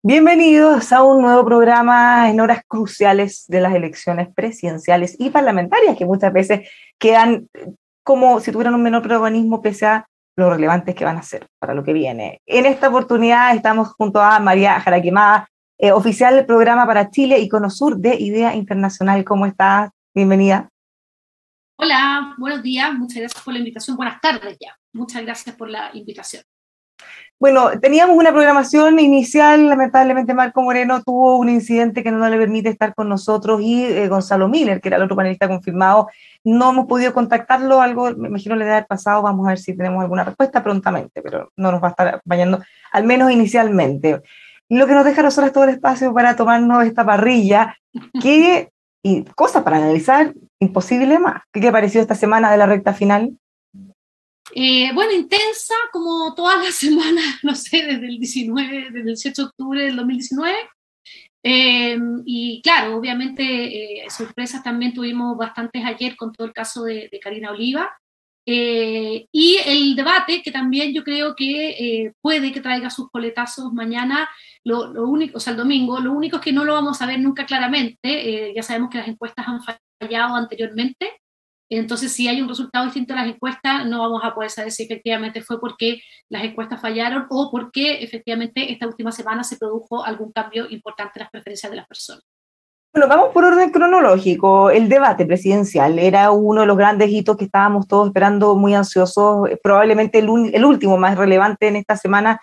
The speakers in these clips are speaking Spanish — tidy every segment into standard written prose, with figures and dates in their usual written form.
Bienvenidos a un nuevo programa en horas cruciales de las elecciones presidenciales y parlamentarias, que muchas veces quedan como si tuvieran un menor protagonismo pese a lo relevantes que van a ser para lo que viene. En esta oportunidad estamos junto a María Jaraquemada, oficial del programa para Chile y Cono Sur de Idea Internacional. ¿Cómo estás? Bienvenida. Hola, buenos días, muchas gracias por la invitación, buenas tardes ya, muchas gracias por la invitación. Bueno, teníamos una programación inicial, lamentablemente Marco Moreno tuvo un incidente que no le permite estar con nosotros y Gonzalo Miller, que era el otro panelista confirmado, no hemos podido contactarlo, algo me imagino le debe haber pasado, vamos a ver si tenemos alguna respuesta prontamente, pero no nos va a estar acompañando, al menos inicialmente. Lo que nos deja a nosotros todo el espacio para tomarnos esta parrilla, y cosas para analizar, imposible más. ¿Qué te pareció esta semana de la recta final? Bueno, intensa como todas las semanas, no sé, desde el 19, desde el 18 de octubre del 2019. Y claro, obviamente sorpresas también tuvimos bastantes ayer con todo el caso de Karina Oliva. Y el debate, que también yo creo que puede que traiga sus coletazos mañana, lo único, o sea, el domingo, lo único es que no lo vamos a ver nunca claramente. Ya sabemos que las encuestas han fallado anteriormente. Entonces, si hay un resultado distinto a las encuestas, no vamos a poder saber si efectivamente fue porque las encuestas fallaron o porque efectivamente esta última semana se produjo algún cambio importante en las preferencias de las personas. Bueno, vamos por orden cronológico. El debate presidencial era uno de los grandes hitos que estábamos todos esperando muy ansiosos, probablemente el último más relevante en esta semana,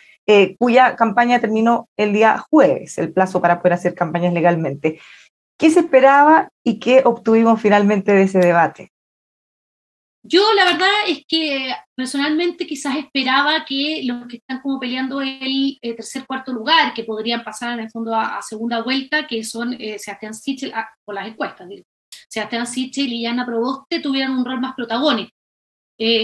cuya campaña terminó el día jueves, el plazo para poder hacer campañas legalmente. ¿Qué se esperaba y qué obtuvimos finalmente de ese debate? Yo la verdad es que personalmente quizás esperaba que los que están como peleando el tercer, cuarto lugar, que podrían pasar en el fondo a segunda vuelta, que son Sebastián Sichel, por las encuestas, digo, Sebastián Sichel y Jana Proboste tuvieran un rol más protagónico.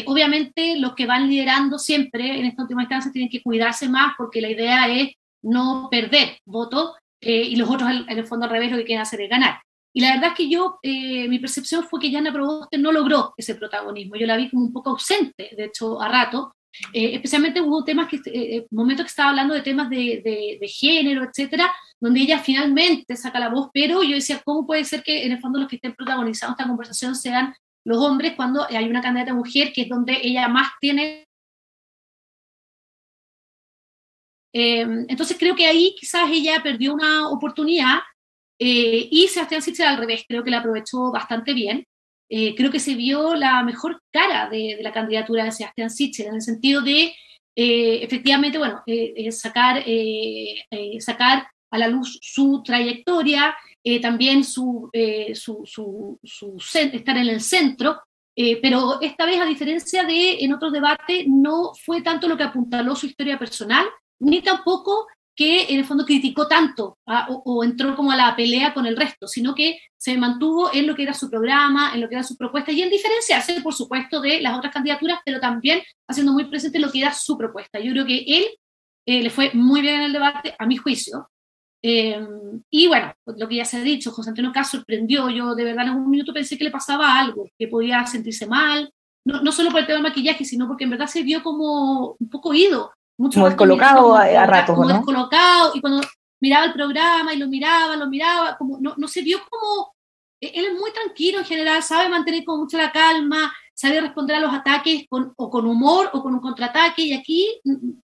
Obviamente los que van liderando siempre en esta última instancia tienen que cuidarse más porque la idea es no perder votos y los otros en el fondo al revés lo que quieren hacer es ganar. Y la verdad es que mi percepción fue que Jana Proboste no logró ese protagonismo. Yo la vi como un poco ausente, de hecho, a rato. Especialmente hubo temas momentos que estaba hablando de temas de género, etcétera, donde ella finalmente saca la voz, pero yo decía, ¿cómo puede ser que en el fondo los que estén protagonizando esta conversación sean los hombres cuando hay una candidata mujer que es donde ella más tiene? Entonces creo que ahí quizás ella perdió una oportunidad. Y Sebastián Sichel al revés, creo que la aprovechó bastante bien. Creo que se vio la mejor cara de la candidatura de Sebastián Sichel, en el sentido de, efectivamente, bueno, sacar a la luz su trayectoria, también estar en el centro, pero esta vez, a diferencia de en otros debates, no fue tanto lo que apuntaló su historia personal, ni tampoco que en el fondo criticó tanto o entró como a la pelea con el resto, sino que se mantuvo en lo que era su programa, en lo que era su propuesta, y en diferenciarse, por supuesto, de las otras candidaturas, pero también haciendo muy presente lo que era su propuesta. Yo creo que él le fue muy bien en el debate, a mi juicio. Y bueno, lo que ya se ha dicho, José Antonio Caz sorprendió. Yo de verdad en algún minuto pensé que le pasaba algo, que podía sentirse mal, no solo por el tema del maquillaje, sino porque en verdad se vio como un poco ido, mucho Como rato mirando descolocado como, a ratos, como ¿no? descolocado, y cuando miraba el programa y lo miraba, como no se vio como, él es muy tranquilo en general, sabe mantener como mucha la calma, sabe responder a los ataques o con humor o con un contraataque, y aquí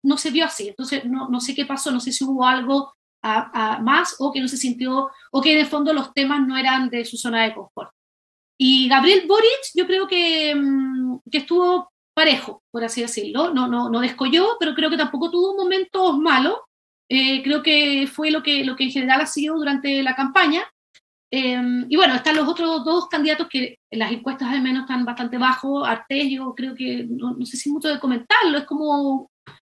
no se vio así. Entonces no sé qué pasó, no sé si hubo algo más o que no se sintió, o que en el fondo los temas no eran de su zona de confort. Y Gabriel Boric yo creo que estuvo parejo, por así decirlo, no descolló, pero creo que tampoco tuvo momentos malos. Creo que fue lo que en general ha sido durante la campaña. Y bueno, están los otros dos candidatos que en las encuestas al menos están bastante bajos. Artés, yo creo que, no sé si mucho de comentarlo, es como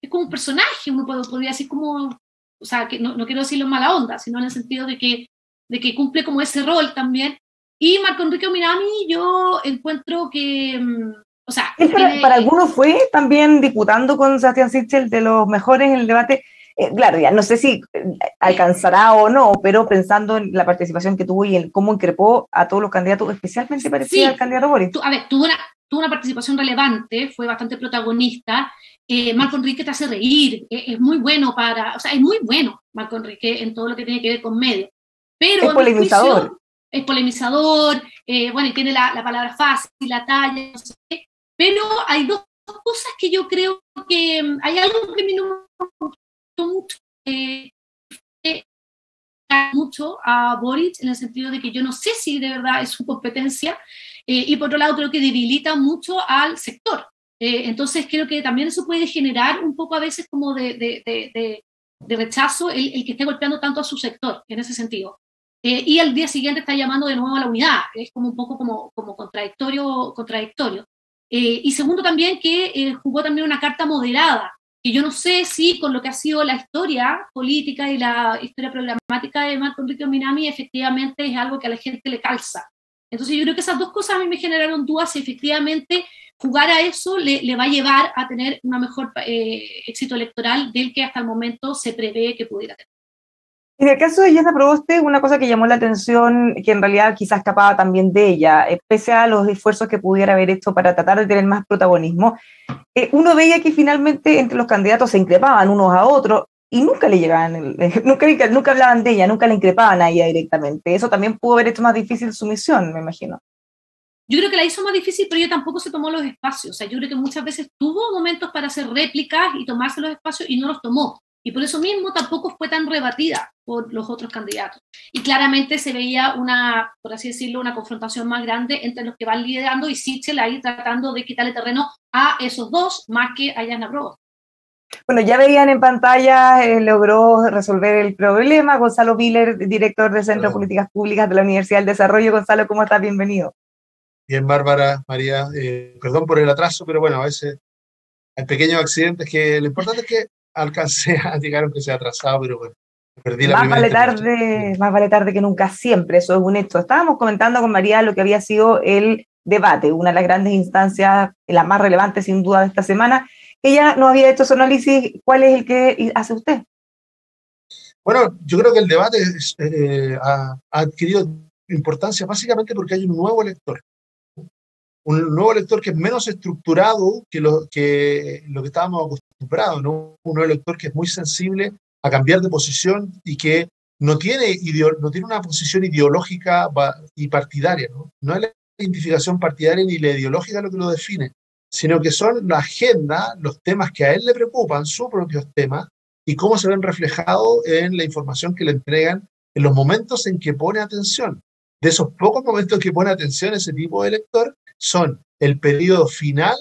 un personaje, uno podría decir como, o sea, que no quiero decirlo en mala onda, sino en el sentido de que cumple como ese rol también. Y Marco Enrique Minami, yo encuentro que, o sea, Él para algunos fue también diputando con Sebastián Sichel de los mejores en el debate. Claro, ya no sé si alcanzará o no, pero pensando en la participación que tuvo y en cómo increpó a todos los candidatos, especialmente parecida al sí, candidato Boris. a ver, tuvo tuvo una participación relevante, fue bastante protagonista. Marco Enrique te hace reír, es muy bueno o sea, es muy bueno Marco Enrique en todo lo que tiene que ver con medios. Pero Es a mi polemizador. juicio es polemizador, bueno, y tiene la palabra fácil, la talla, no sé qué. Pero hay dos cosas que yo creo que hay algo que a mí no me gustó mucho. Mucho a Boric en el sentido de que yo no sé si de verdad es su competencia y por otro lado creo que debilita mucho al sector. Entonces creo que también eso puede generar un poco a veces como de rechazo el que esté golpeando tanto a su sector en ese sentido. Y al día siguiente está llamando de nuevo a la unidad, es como un poco como contradictorio. Y segundo también que jugó también una carta moderada, que yo no sé si con lo que ha sido la historia política y la historia programática de Marco Enrique Minami efectivamente es algo que a la gente le calza. Entonces yo creo que esas dos cosas a mí me generaron dudas si efectivamente jugar a eso le va a llevar a tener un mejor éxito electoral del que hasta el momento se prevé que pudiera tener. En el caso de Yasna Proboste, una cosa que llamó la atención, que en realidad quizás escapaba también de ella, pese a los esfuerzos que pudiera haber hecho para tratar de tener más protagonismo, uno veía que finalmente entre los candidatos se increpaban unos a otros y nunca le llegaban, nunca hablaban de ella, nunca le increpaban a ella directamente. Eso también pudo haber hecho más difícil su misión, me imagino. Yo creo que la hizo más difícil, pero ella tampoco se tomó los espacios. O sea, yo creo que muchas veces tuvo momentos para hacer réplicas y tomarse los espacios y no los tomó. Y por eso mismo tampoco fue tan rebatida por los otros candidatos. Y claramente se veía una, por así decirlo, una confrontación más grande entre los que van liderando y Sichel ahí tratando de quitarle terreno a esos dos más que a Yasna Proboste. Bueno, ya veían en pantalla, logró resolver el problema. Gonzalo Miller, director del Centro de Políticas Públicas de la Universidad del Desarrollo. Gonzalo, ¿cómo estás? Bienvenido. Bien, Bárbara, María, perdón por el atraso, pero bueno, a veces hay pequeños accidentes que lo importante es que alcancé a llegar aunque sea atrasado, pero bueno, perdí la primera intervención. Más vale tarde que nunca, siempre, eso es un hecho. Estábamos comentando con María lo que había sido el debate, una de las grandes instancias, la más relevante sin duda de esta semana. Ella nos había hecho su análisis, ¿cuál es el que hace usted? Bueno, yo creo que el debate ha adquirido importancia básicamente porque hay un nuevo elector que es menos estructurado que lo que estábamos acostumbrados, ¿no? Un nuevo elector que es muy sensible a cambiar de posición y que no tiene una posición ideológica y partidaria, ¿no? No es la identificación partidaria ni la ideológica lo que lo define, sino que son la agenda, los temas que a él le preocupan, sus propios temas, y cómo se ven reflejados en la información que le entregan en los momentos en que pone atención. De esos pocos momentos que pone atención ese tipo de elector, son el periodo final,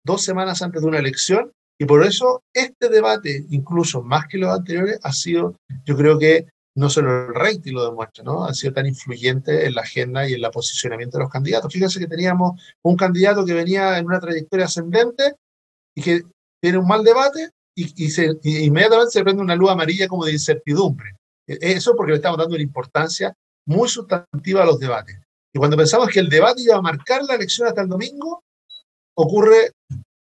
2 semanas antes de una elección, y por eso este debate, incluso más que los anteriores, ha sido, yo creo que no solo el rating lo demuestra, ¿no? Ha sido tan influyente en la agenda y en el posicionamiento de los candidatos. Fíjense que teníamos un candidato que venía en una trayectoria ascendente y que tiene un mal debate y inmediatamente se prende una luz amarilla como de incertidumbre. Eso porque le estamos dando una importancia muy sustantiva a los debates. Y cuando pensamos que el debate iba a marcar la elección hasta el domingo, ocurre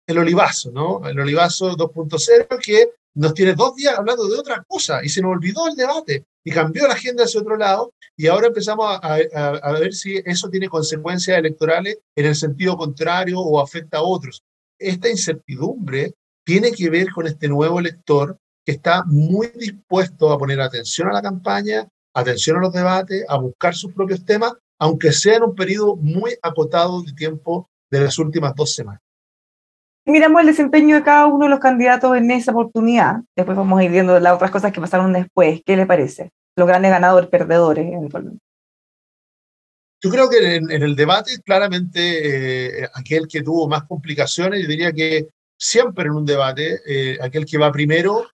el olivazo, ¿no? El olivazo 2.0 que nos tiene 2 días hablando de otra cosa y se nos olvidó el debate y cambió la agenda hacia otro lado y ahora empezamos a ver si eso tiene consecuencias electorales en el sentido contrario o afecta a otros. Esta incertidumbre tiene que ver con este nuevo elector que está muy dispuesto a poner atención a la campaña, atención a los debates, a buscar sus propios temas, aunque sea en un periodo muy acotado de tiempo de las últimas 2 semanas. Miramos el desempeño de cada uno de los candidatos en esa oportunidad. Después vamos a ir viendo las otras cosas que pasaron después. ¿Qué le parece? Los grandes ganadores, perdedores, eventualmente. Yo creo que en el debate, claramente, aquel que tuvo más complicaciones, yo diría que siempre en un debate, aquel que va primero,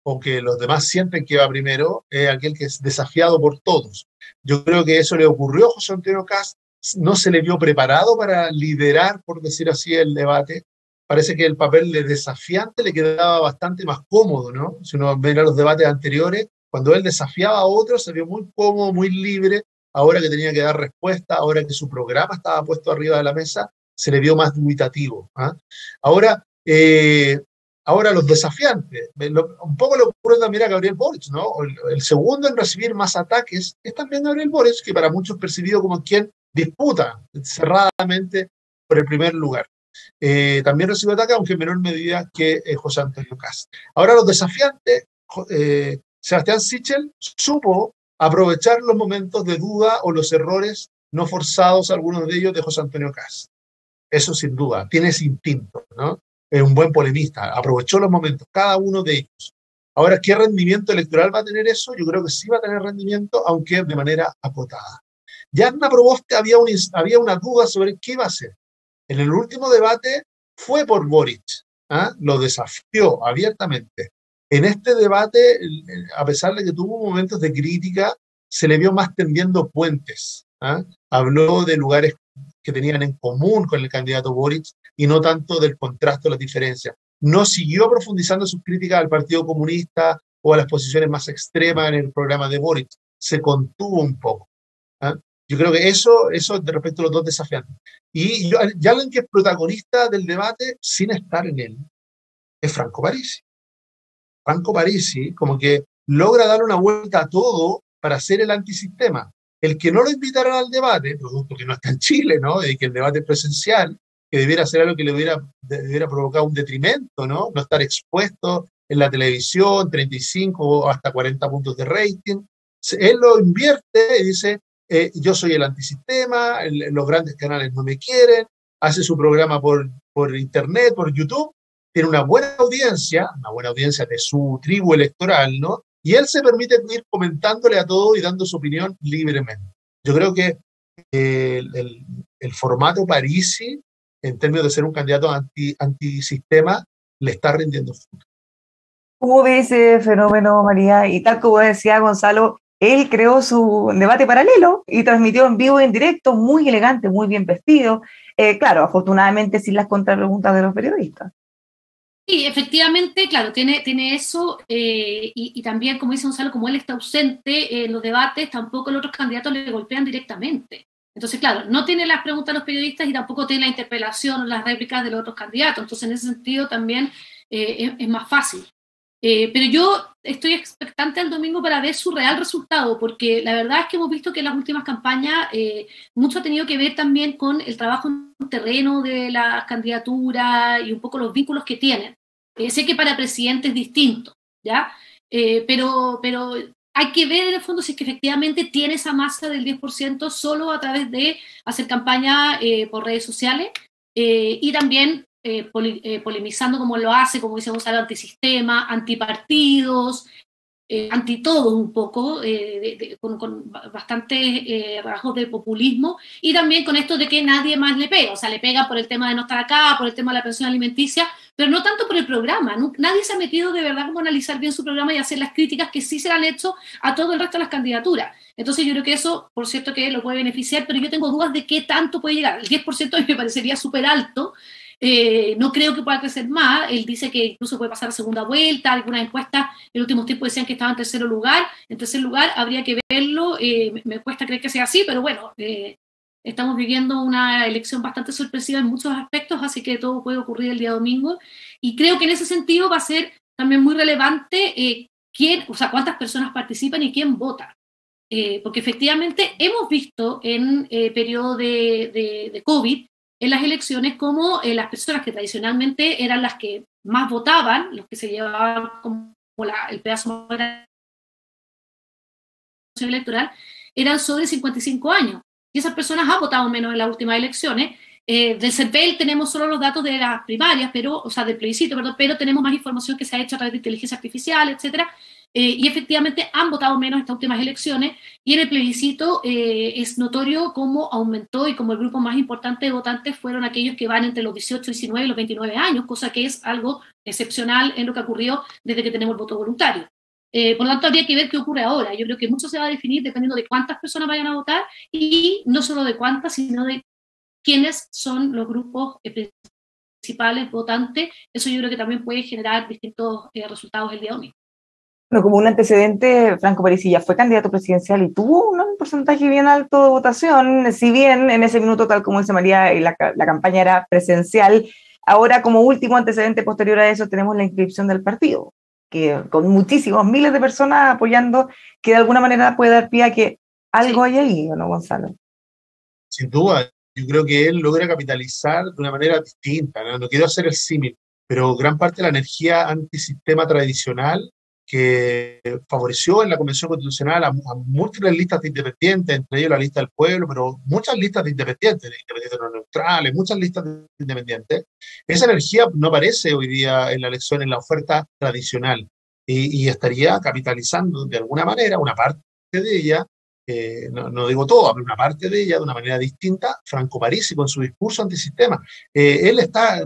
o que los demás sienten que va primero, es aquel que es desafiado por todos. Yo creo que eso le ocurrió a José Antonio Kast, no se le vio preparado para liderar, por decir así, el debate. Parece que el papel de desafiante le quedaba bastante más cómodo, ¿no? Si uno ve los debates anteriores, cuando él desafiaba a otros, se vio muy cómodo, muy libre. Ahora que tenía que dar respuesta, ahora que su programa estaba puesto arriba de la mesa, se le vio más dubitativo. Ahora los desafiantes, un poco le ocurre también a Gabriel Boric, ¿no? El segundo en recibir más ataques es también Gabriel Boric, que para muchos percibido como quien disputa cerradamente por el primer lugar. También recibió ataques, aunque en menor medida que José Antonio Kast. Ahora los desafiantes, Sebastián Sichel supo aprovechar los momentos de duda o los errores no forzados, algunos de ellos de José Antonio Kast. Eso sin duda, tiene ese instinto, ¿no? Es un buen polemista, aprovechó los momentos, cada uno de ellos. Ahora, ¿qué rendimiento electoral va a tener eso? Yo creo que sí va a tener rendimiento, aunque de manera acotada. Ya en la Proboste había una duda sobre qué iba a hacer. En el último debate fue por Boric, lo desafió abiertamente. En este debate, a pesar de que tuvo momentos de crítica, se le vio más tendiendo puentes. Habló de lugares que tenían en común con el candidato Boric y no tanto del contraste o las diferencias. No siguió profundizando sus críticas al Partido Comunista o a las posiciones más extremas en el programa de Boric. Se contuvo un poco. Yo creo que eso de respecto a los dos desafiantes. Y ya alguien que es protagonista del debate sin estar en él es Franco Parisi. Franco Parisi como que logra darle una vuelta a todo para ser el antisistema. El que no lo invitaran al debate, producto que no está en Chile, ¿no? Y que el debate es presencial, que debiera ser algo que le hubiera provocado un detrimento, ¿no? No estar expuesto en la televisión, 35 o hasta 40 puntos de rating. Él lo invierte y dice, yo soy el antisistema, los grandes canales no me quieren, hace su programa por internet, por YouTube, tiene una buena audiencia de su tribu electoral, ¿no? Y él se permite ir comentándole a todo y dando su opinión libremente. Yo creo que el formato Parisi, en términos de ser un candidato antisistema, le está rindiendo fruto. ¿Cómo ve ese fenómeno, María? Y tal como decía Gonzalo, él creó su debate paralelo y transmitió en vivo y en directo, muy elegante, muy bien vestido. Claro, afortunadamente sin las contrapreguntas de los periodistas. Sí, efectivamente, claro, tiene eso, y también, como dice Gonzalo, como él está ausente en los debates, tampoco los otros candidatos le golpean directamente. Entonces, claro, no tiene las preguntas de los periodistas y tampoco tiene la interpelación o las réplicas de los otros candidatos. Entonces, en ese sentido también es más fácil. Pero yo estoy expectante el domingo para ver su real resultado, porque la verdad es que hemos visto que en las últimas campañas mucho ha tenido que ver también con el trabajo en terreno de las candidaturas y un poco los vínculos que tienen. Sé que para presidente es distinto, ¿ya? Pero hay que ver en el fondo si es que efectivamente tiene esa masa del 10% solo a través de hacer campaña por redes sociales y también polemizando como lo hace, como dice Gonzalo, antisistema, antipartidos, anti todo un poco, con bastantes rasgos de populismo, y también con esto de que nadie más le pega, o sea, le pega por el tema de no estar acá, por el tema de la pensión alimenticia, pero no tanto por el programa. Nadie se ha metido de verdad como a analizar bien su programa y hacer las críticas que sí se le han hecho a todo el resto de las candidaturas. Entonces yo creo que eso, por cierto, que lo puede beneficiar, pero yo tengo dudas de qué tanto puede llegar. El 10% a mí me parecería súper alto. No creo que pueda crecer más. Él dice que incluso puede pasar a segunda vuelta. Algunas encuestas en los últimos tiempos decían que estaba en tercer lugar. En tercer lugar habría que verlo. Me cuesta creer que sea así, pero bueno, estamos viviendo una elección bastante sorpresiva en muchos aspectos, así que todo puede ocurrir el día domingo. Y creo que en ese sentido va a ser también muy relevante cuántas personas participan y quién vota. Porque efectivamente hemos visto en periodo de COVID, en las elecciones, como las personas que tradicionalmente eran las que más votaban, los que se llevaban como el pedazo más grande electoral, eran sobre 55 años. Y esas personas han votado menos en las últimas elecciones. Del CERVEL tenemos solo los datos de las primarias, del plebiscito, pero tenemos más información que se ha hecho a través de inteligencia artificial, etcétera. Y efectivamente han votado menos estas últimas elecciones, y en el plebiscito es notorio cómo aumentó y cómo el grupo más importante de votantes fueron aquellos que van entre los 18, 19 y los 29 años, cosa que es algo excepcional en lo que ocurrió desde que tenemos el voto voluntario. Por lo tanto, habría que ver qué ocurre ahora. Yo creo que mucho se va a definir dependiendo de cuántas personas vayan a votar, y no solo de cuántas, sino de quiénes son los grupos principales votantes. Eso yo creo que también puede generar distintos resultados el día domingo. Bueno, como un antecedente, Franco Parisi ya fue candidato presidencial y tuvo un porcentaje bien alto de votación, si bien en ese minuto, tal como dice María, la campaña era presencial. Ahora, como último antecedente posterior a eso, tenemos la inscripción del partido, que con muchísimos, miles de personas apoyando, que de alguna manera puede dar pie a que algo hay ahí, ¿o no, Gonzalo? Sin duda, yo creo que él logra capitalizar de una manera distinta, ¿no? No quiero hacer el símil, pero gran parte de la energía antisistema tradicional que favoreció en la Convención Constitucional a múltiples listas de independientes, entre ellos la lista del pueblo, pero muchas listas de independientes no neutrales, muchas listas de independientes. Esa energía no aparece hoy día en la elección, en la oferta tradicional, y estaría capitalizando de alguna manera una parte de ella, no digo todo, pero una parte de ella de una manera distinta, Franco Parisi con su discurso antisistema. Él está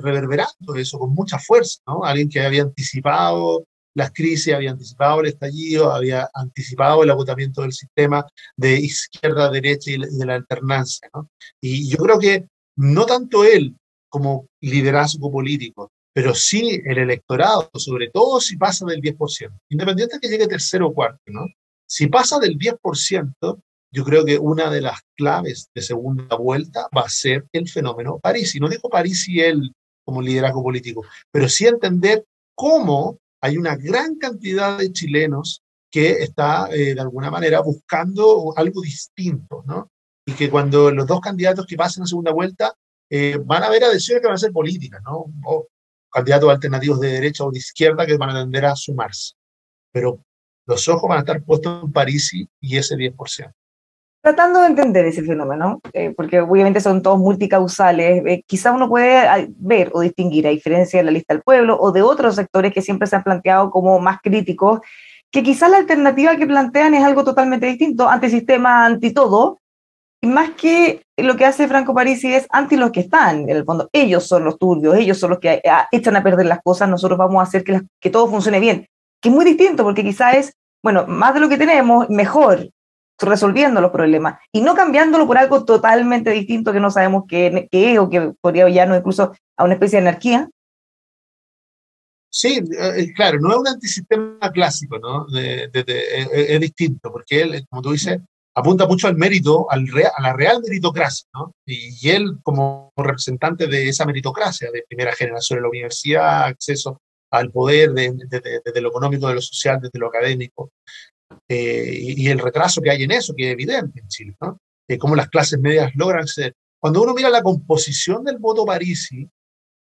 reverberando eso con mucha fuerza, ¿no? Alguien que había anticipado las crisis, había anticipado el estallido, había anticipado el agotamiento del sistema de izquierda a derecha y de la alternancia, ¿no? Y yo creo que no tanto él como liderazgo político, pero sí el electorado, sobre todo si pasa del 10%, independiente de que llegue tercero o cuarto, ¿no? Si pasa del 10%, yo creo que una de las claves de segunda vuelta va a ser el fenómeno Parisi. No digo Parisi él como liderazgo político, pero sí entender cómo hay una gran cantidad de chilenos que está de alguna manera buscando algo distinto, ¿no? Y que cuando los dos candidatos que pasen a segunda vuelta van a haber adhesiones que van a ser políticas, ¿no? O candidatos alternativos de derecha o de izquierda que van a tender a sumarse. Pero los ojos van a estar puestos en Parisi y ese 10%. Tratando de entender ese fenómeno, porque obviamente son todos multicausales, quizá uno puede ver o distinguir, a diferencia de la lista del pueblo o de otros sectores que siempre se han planteado como más críticos, que quizá la alternativa que plantean es algo totalmente distinto, antisistema, anti todo, y más que lo que hace Franco Parisi es anti los que están, en el fondo. Ellos son los turbios, ellos son los que echan a perder las cosas, nosotros vamos a hacer que todo funcione bien, que es muy distinto, porque quizá es, bueno, más de lo que tenemos, mejor, resolviendo los problemas y no cambiándolo por algo totalmente distinto que no sabemos qué es o que podría llevarnos incluso a una especie de anarquía. Sí, claro, no es un antisistema clásico, ¿no? Es distinto, porque él, como tú dices, apunta mucho al mérito, a la real meritocracia, ¿no? Y él, como representante de esa meritocracia, de primera generación en la universidad, acceso al poder desde lo económico, de lo social, desde lo académico, y el retraso que hay en eso, que es evidente en Chile, ¿no? Cómo las clases medias logran acceder. Cuando uno mira la composición del voto Parisi,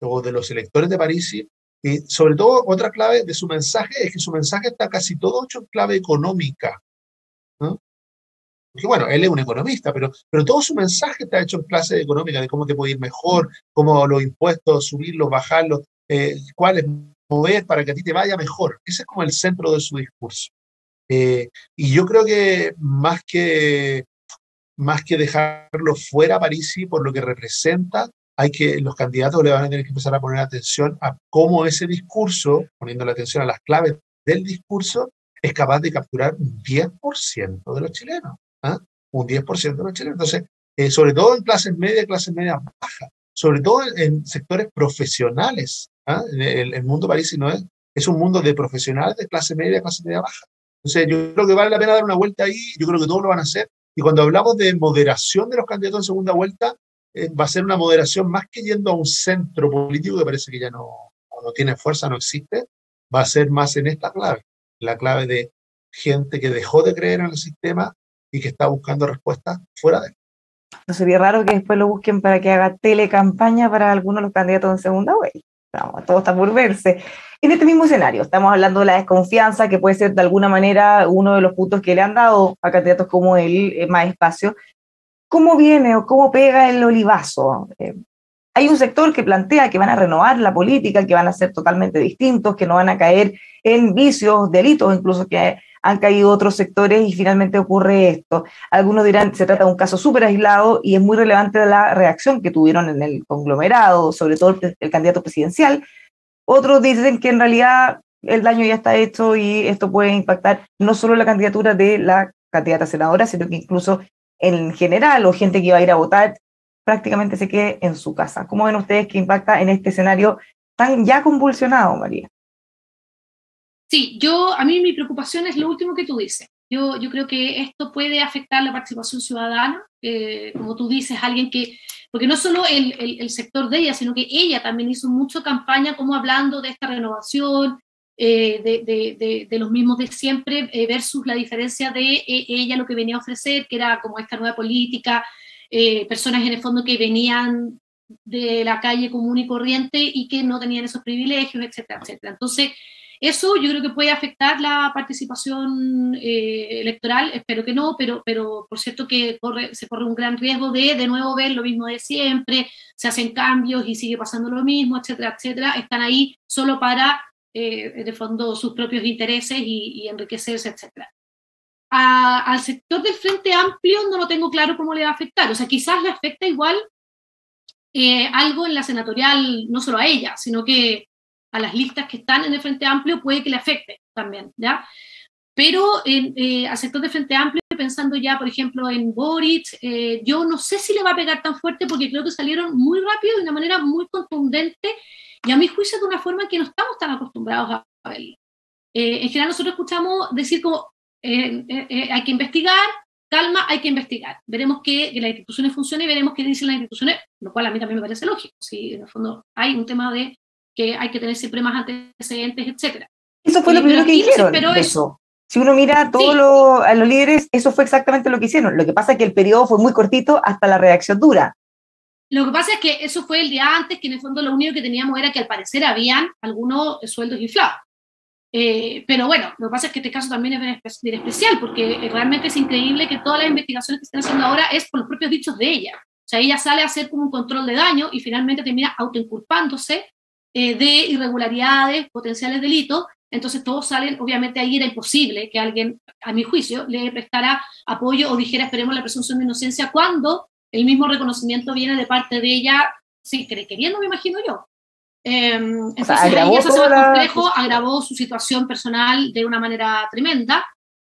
o de los electores de Parisi, y sobre todo otra clave de su mensaje es que su mensaje está casi todo hecho en clave económica, ¿no? Porque bueno, él es un economista, pero todo su mensaje está hecho en clase económica, de cómo te puede ir mejor, cómo los impuestos, subirlos, bajarlos, cuáles mover para que a ti te vaya mejor. Ese es como el centro de su discurso. Y yo creo que más que dejarlo fuera Parisi por lo que representa, los candidatos le van a tener que empezar a poner atención a cómo ese discurso, poniendo la atención a las claves del discurso, es capaz de capturar un 10% de los chilenos. ¿Ah? Un 10% de los chilenos. Entonces, sobre todo en clases medias bajas, sobre todo en sectores profesionales. ¿Ah? El mundo Parisi no es un mundo de profesionales de clase media baja. Entonces, yo creo que vale la pena dar una vuelta ahí, yo creo que todos lo van a hacer. Y cuando hablamos de moderación de los candidatos en segunda vuelta, va a ser una moderación más que yendo a un centro político que parece que ya no tiene fuerza, no existe, va a ser más en esta clave, la clave de gente que dejó de creer en el sistema y que está buscando respuestas fuera de él. No sería raro que después lo busquen para que haga telecampaña para algunos de los candidatos en segunda vuelta. Vamos, todo está por verse. En este mismo escenario, estamos hablando de la desconfianza, que puede ser de alguna manera uno de los puntos que le han dado a candidatos como él más espacio. ¿Cómo viene o cómo pega el olivazo? Hay un sector que plantea que van a renovar la política, que van a ser totalmente distintos, que no van a caer en vicios, delitos, incluso que han caído otros sectores y finalmente ocurre esto. Algunos dirán se trata de un caso súper aislado y es muy relevante la reacción que tuvieron en el conglomerado, sobre todo el candidato presidencial. Otros dicen que en realidad el daño ya está hecho y esto puede impactar no solo la candidatura de la candidata senadora, sino que incluso en general o gente que iba a ir a votar prácticamente se quede en su casa. ¿Cómo ven ustedes que impacta en este escenario tan ya convulsionado, María? Sí, a mí mi preocupación es lo último que tú dices. Yo creo que esto puede afectar la participación ciudadana, como tú dices, alguien que, porque no solo el sector de ella, sino que ella también hizo mucho campaña como hablando de esta renovación, de los mismos de siempre, versus la diferencia de ella lo que venía a ofrecer, que era como esta nueva política, personas en el fondo que venían de la calle común y corriente y que no tenían esos privilegios, etcétera, etcétera. Entonces, eso yo creo que puede afectar la participación electoral, espero que no, pero por cierto que se corre un gran riesgo de nuevo ver lo mismo de siempre, se hacen cambios y sigue pasando lo mismo, etcétera, etcétera. Están ahí solo para, en el fondo, sus propios intereses y enriquecerse, etcétera. Al sector del Frente Amplio no lo tengo claro cómo le va a afectar, o sea, quizás le afecta igual algo en la senatorial, no solo a ella, sino que a las listas que están en el Frente Amplio puede que le afecte también, ¿ya? Pero al sector del Frente Amplio, pensando ya, por ejemplo, en Boric, yo no sé si le va a pegar tan fuerte porque creo que salieron muy rápido, de una manera muy contundente, y a mi juicio de una forma que no estamos tan acostumbrados a verlo. En general nosotros escuchamos decir como, hay que investigar, calma, hay que investigar. Veremos que las instituciones funcionen y veremos qué dicen las instituciones, lo cual a mí también me parece lógico. Si en el fondo hay un tema de que hay que tener siempre más antecedentes, etcétera. Eso fue lo primero que dijeron, de eso. Si uno mira a todos los líderes, eso fue exactamente lo que hicieron. Lo que pasa es que el periodo fue muy cortito hasta la redacción dura. Lo que pasa es que eso fue el día antes, que en el fondo lo único que teníamos era que al parecer habían algunos sueldos inflados. Pero bueno, lo que pasa es que este caso también es bien especial, porque realmente es increíble que todas las investigaciones que están haciendo ahora es por los propios dichos de ella. O sea, ella sale a hacer como un control de daño y finalmente termina autoinculpándose de irregularidades, potenciales delitos. Entonces todos salen, obviamente ahí era imposible que alguien, a mi juicio, le prestara apoyo o dijera esperemos la presunción de inocencia cuando el mismo reconocimiento viene de parte de ella, sí, queriendo, me imagino yo. Entonces ahí ya se hace más complejo, agravó su situación personal de una manera tremenda.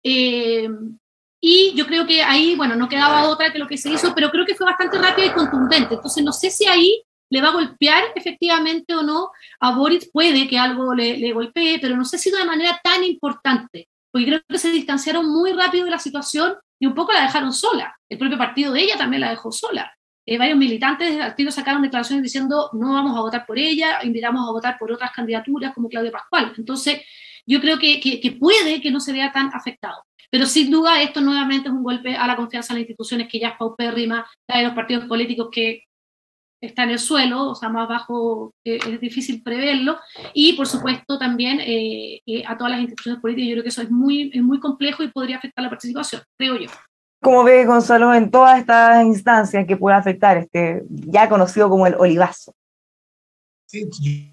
Y yo creo que ahí, bueno, no quedaba otra que lo que se hizo, pero creo que fue bastante rápido y contundente. Entonces no sé si ahí le va a golpear efectivamente o no a Boric, puede que algo le golpee, pero no sé si de manera tan importante, porque creo que se distanciaron muy rápido de la situación y un poco la dejaron sola. El propio partido de ella también la dejó sola. Varios militantes del partido sacaron declaraciones diciendo no vamos a votar por ella, invitamos a votar por otras candidaturas como Claudia Pascual. Entonces yo creo que puede que no se vea tan afectado. Pero sin duda esto nuevamente es un golpe a la confianza en las instituciones que ya es paupérrima, la de los partidos políticos que está en el suelo, o sea, más bajo, es difícil preverlo, y por supuesto también a todas las instituciones políticas. Yo creo que eso es muy complejo y podría afectar la participación, creo yo. ¿Cómo ve, Gonzalo, en todas estas instancias que puede afectar ya conocido como el olivazo? Sí,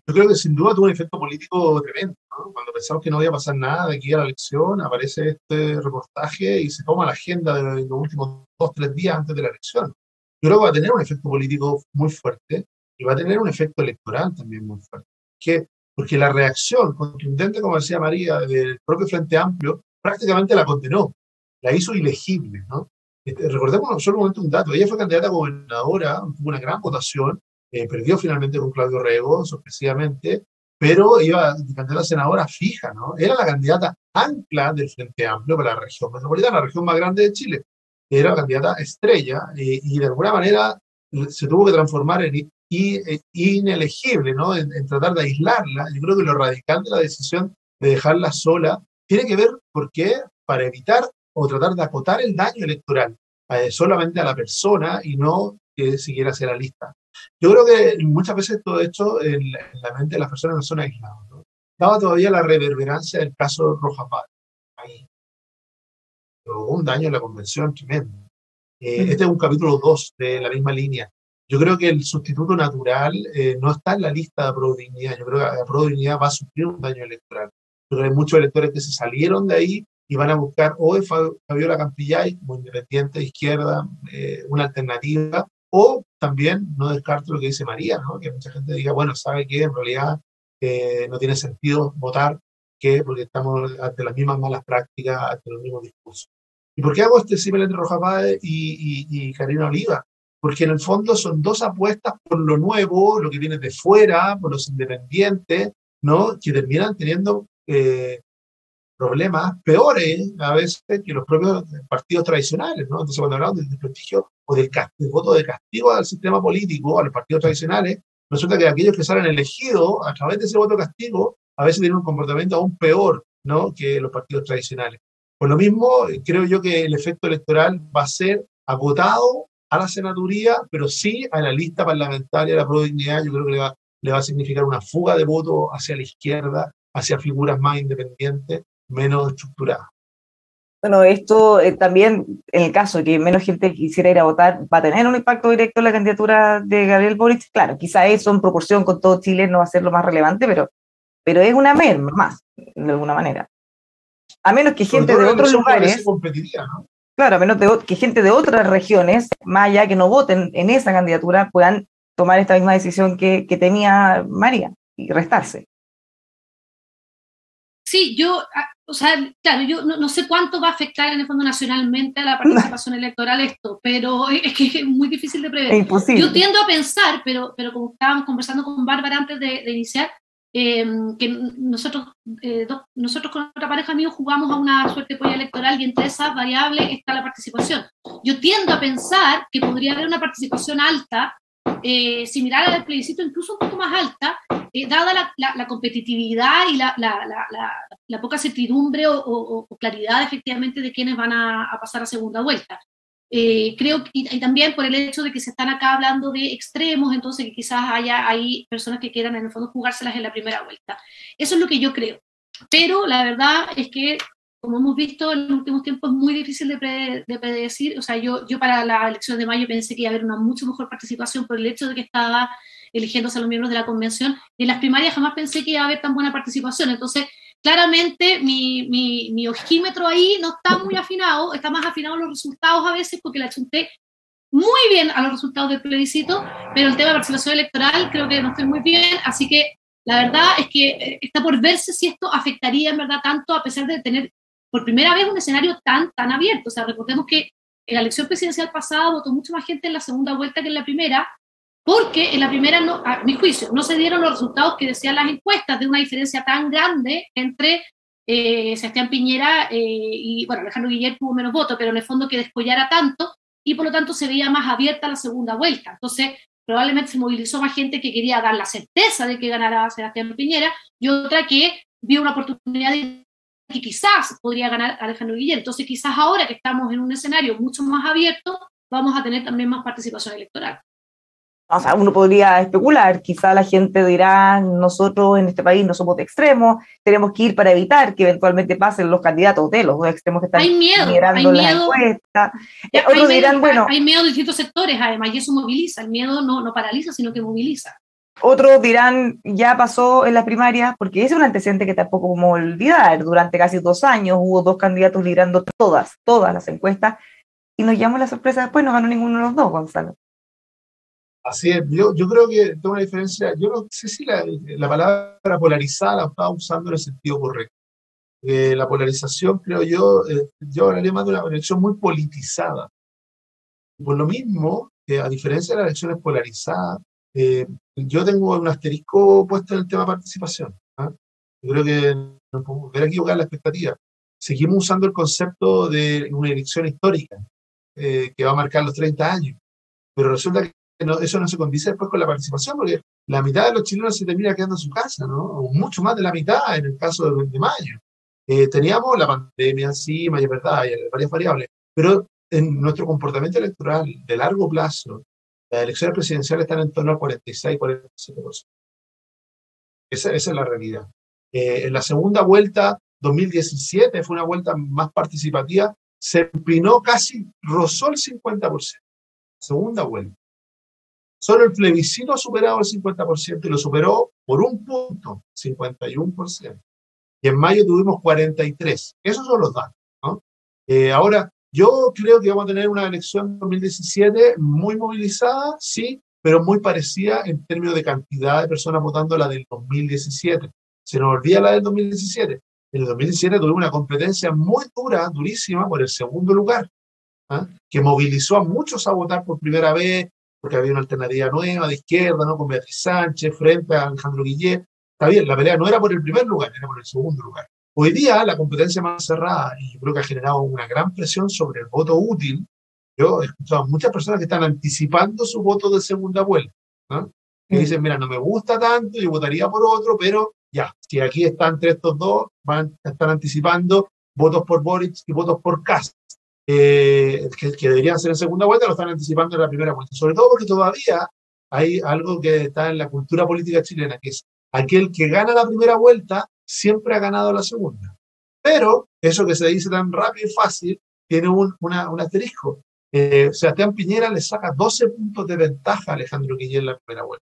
yo creo que sin duda tuvo un efecto político tremendo, ¿no? Cuando pensamos que no iba a pasar nada de aquí a la elección, aparece este reportaje y se toma la agenda de los últimos 2-3 días antes de la elección. Yo creo que va a tener un efecto político muy fuerte y va a tener un efecto electoral también muy fuerte. Porque la reacción contundente, como decía María, del propio Frente Amplio, prácticamente la condenó, la hizo ilegible, ¿no? Recordemos solamente un dato, ella fue candidata a gobernadora, tuvo una gran votación, perdió finalmente con Claudio Rego, sorpresivamente, pero iba candidata a senadora fija, ¿no? Era la candidata ancla del Frente Amplio para la región metropolitana, la región más grande de Chile. Era la candidata estrella y de alguna manera se tuvo que transformar en inelegible, ¿no? En tratar de aislarla. Yo creo que lo radical de la decisión de dejarla sola tiene que ver, ¿por qué? Para evitar o tratar de acotar el daño electoral solamente a la persona y no que siguiera hacia la lista. Yo creo que muchas veces todo esto en la mente de las personas no son aislados, ¿no? Daba todavía la reverberancia del caso Rojas Vara. Ahí hubo un daño en la convención tremendo. Este es un capítulo 2 de la misma línea. Yo creo que el sustituto natural no está en la lista de Aprobó Dignidad. Yo creo que Aprobó Dignidad va a sufrir un daño electoral. Yo creo que hay muchos electores que se salieron de ahí y van a buscar o de Fabiola Campillay como independiente, izquierda, una alternativa, o también no descarto lo que dice María, ¿no? Que mucha gente diga, bueno, sabe que en realidad no tiene sentido votar, porque estamos ante las mismas malas prácticas, ante los mismos discursos. ¿Y por qué hago este símil entre Rojas Páez y Carolina Oliva? Porque en el fondo son dos apuestas por lo nuevo, lo que viene de fuera, por los independientes, ¿no? Que terminan teniendo problemas peores a veces que los propios partidos tradicionales, ¿no? Entonces, cuando hablamos del desprestigio o del voto de castigo al sistema político, a los partidos tradicionales, resulta que aquellos que salen elegidos a través de ese voto de castigo a veces tienen un comportamiento aún peor, ¿no? Que los partidos tradicionales. Por lo mismo, creo yo que el efecto electoral va a ser acotado a la senaduría, pero sí a la lista parlamentaria de la Prodignidad. Yo creo que le va a significar una fuga de votos hacia la izquierda, hacia figuras más independientes, menos estructuradas. Bueno, esto también, en el caso de que menos gente quisiera ir a votar, va a tener un impacto directo en la candidatura de Gabriel Boric. Claro, quizá eso en proporción con todo Chile no va a ser lo más relevante, pero es una merma más, de alguna manera. A menos que gente de otros lugares, ¿no? claro, a menos que gente de otras regiones, más allá que no voten en esa candidatura, puedan tomar esta misma decisión que tenía María y restarse. Sí, o sea, claro, yo no sé cuánto va a afectar en el fondo nacionalmente a la participación electoral esto, pero es que es muy difícil de prever. Es imposible. Yo tiendo a pensar, pero como estábamos conversando con Bárbara antes de iniciar, que nosotros con otra pareja de amigos jugamos a una suerte polla electoral y entre esas variables está la participación. Yo tiendo a pensar que podría haber una participación alta, similar al plebiscito, incluso un poco más alta, dada la competitividad y la poca certidumbre o claridad efectivamente de quienes van a pasar a segunda vuelta. Creo que y también por el hecho de que se están acá hablando de extremos, entonces que quizás hay personas que quieran en el fondo jugárselas en la primera vuelta. Eso es lo que yo creo. Pero la verdad es que, como hemos visto en los últimos tiempos, es muy difícil de predecir. O sea, yo para la elección de mayo pensé que iba a haber una mucho mejor participación por el hecho de que estaba eligiéndose a los miembros de la convención. Y en las primarias jamás pensé que iba a haber tan buena participación. Entonces, claramente mi ojímetro ahí no está muy afinado, está más afinado los resultados a veces porque la chunté muy bien a los resultados del plebiscito, pero el tema de participación electoral creo que no estoy muy bien, así que la verdad es que está por verse si esto afectaría en verdad tanto, a pesar de tener por primera vez un escenario tan abierto. O sea, recordemos que en la elección presidencial pasada votó mucha más gente en la segunda vuelta que en la primera, porque en la primera, no, a mi juicio, no se dieron los resultados que decían las encuestas de una diferencia tan grande entre Sebastián Piñera y, bueno, Alejandro Guillermo tuvo menos votos, pero en el fondo que descollara tanto, y por lo tanto se veía más abierta la segunda vuelta. Entonces, probablemente se movilizó más gente que quería dar la certeza de que ganara Sebastián Piñera, y otra que vio una oportunidad de que quizás podría ganar Alejandro Guillermo. Entonces, quizás ahora que estamos en un escenario mucho más abierto, vamos a tener también más participación electoral. O sea, uno podría especular, quizá la gente dirá, nosotros en este país no somos de extremos, tenemos que ir para evitar que eventualmente pasen los candidatos de los dos extremos que están liderando las encuestas. Otros dirán, bueno... Hay miedo de distintos sectores, además, y eso moviliza. El miedo no paraliza, sino que moviliza. Otros dirán, ya pasó en las primarias, porque ese es un antecedente que tampoco podemos olvidar. Durante casi 2 años hubo 2 candidatos liderando todas las encuestas, y nos llamó la sorpresa después, no ganó ninguno de los dos, Gonzalo. Así es, yo creo que tengo una diferencia, yo no sé si la palabra polarizada la estaba usando en el sentido correcto. La polarización, creo yo hablaría más de una elección muy politizada. Por lo mismo, a diferencia de las elecciones polarizadas, yo tengo un asterisco puesto en el tema participación. Yo creo que no podemos volver a equivocar la expectativa. Seguimos usando el concepto de una elección histórica que va a marcar los 30 años, pero resulta que eso no se condice después con la participación, porque la mitad de los chilenos se termina quedando en su casa, ¿no? O mucho más de la mitad en el caso de mayo. Teníamos la pandemia encima, y es verdad, hay varias variables, pero en nuestro comportamiento electoral de largo plazo, las elecciones presidenciales están en torno al 46-47%. Esa es la realidad. En la segunda vuelta, 2017, fue una vuelta más participativa, se empinó casi, rozó el 50%. Segunda vuelta. Solo el plebiscito ha superado el 50% y lo superó por un punto, 51%. Y en mayo tuvimos 43%. Esos son los datos, ¿no? Ahora, yo creo que vamos a tener una elección 2017 muy movilizada, sí, pero muy parecida en términos de cantidad de personas votando la del 2017. Se nos olvida la del 2017. En el 2017 tuvimos una competencia muy dura, durísima, por el segundo lugar, que movilizó a muchos a votar por primera vez, porque había una alternativa nueva de izquierda, ¿no? Con Beatriz Sánchez frente a Alejandro Guillet. Está bien, la pelea no era por el primer lugar, era por el segundo lugar. Hoy día la competencia más cerrada, y yo creo que ha generado una gran presión sobre el voto útil. Yo he escuchado a muchas personas que están anticipando su voto de segunda vuelta, ¿no? Que dicen, mira, no me gusta tanto, yo votaría por otro, pero ya, si aquí están entre estos dos, van a estar anticipando votos por Boric y votos por Kast. que deberían ser en segunda vuelta, lo están anticipando en la primera vuelta. Sobre todo porque todavía hay algo que está en la cultura política chilena, que es aquel que gana la primera vuelta siempre ha ganado la segunda. Pero eso que se dice tan rápido y fácil tiene un asterisco. Sebastián Piñera le saca 12 puntos de ventaja a Alejandro Guillén en la primera vuelta.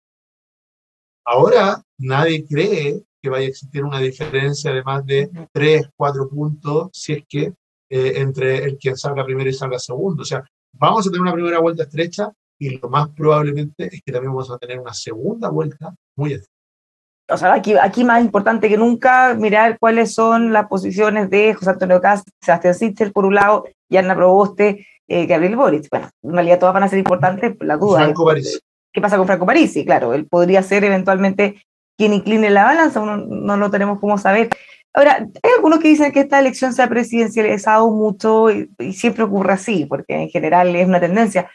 Ahora nadie cree que vaya a existir una diferencia de más de 3, 4 puntos si es que entre el que salga primero y salga segundo. O sea, vamos a tener una primera vuelta estrecha y lo más probablemente es que también vamos a tener una segunda vuelta muy estrecha. O sea, aquí más importante que nunca mirar cuáles son las posiciones de José Antonio Kast, Sebastián Sichel por un lado, y Anna Proboste, Gabriel Boric. Bueno, en realidad todas van a ser importantes, la duda Franco Parisi. ¿Qué pasa con Franco Parisi? Claro, él podría ser eventualmente quien incline la balanza, uno no lo tenemos como saber. Ahora, hay algunos que dicen que esta elección se ha presidencializado mucho y siempre ocurre así, porque en general es una tendencia,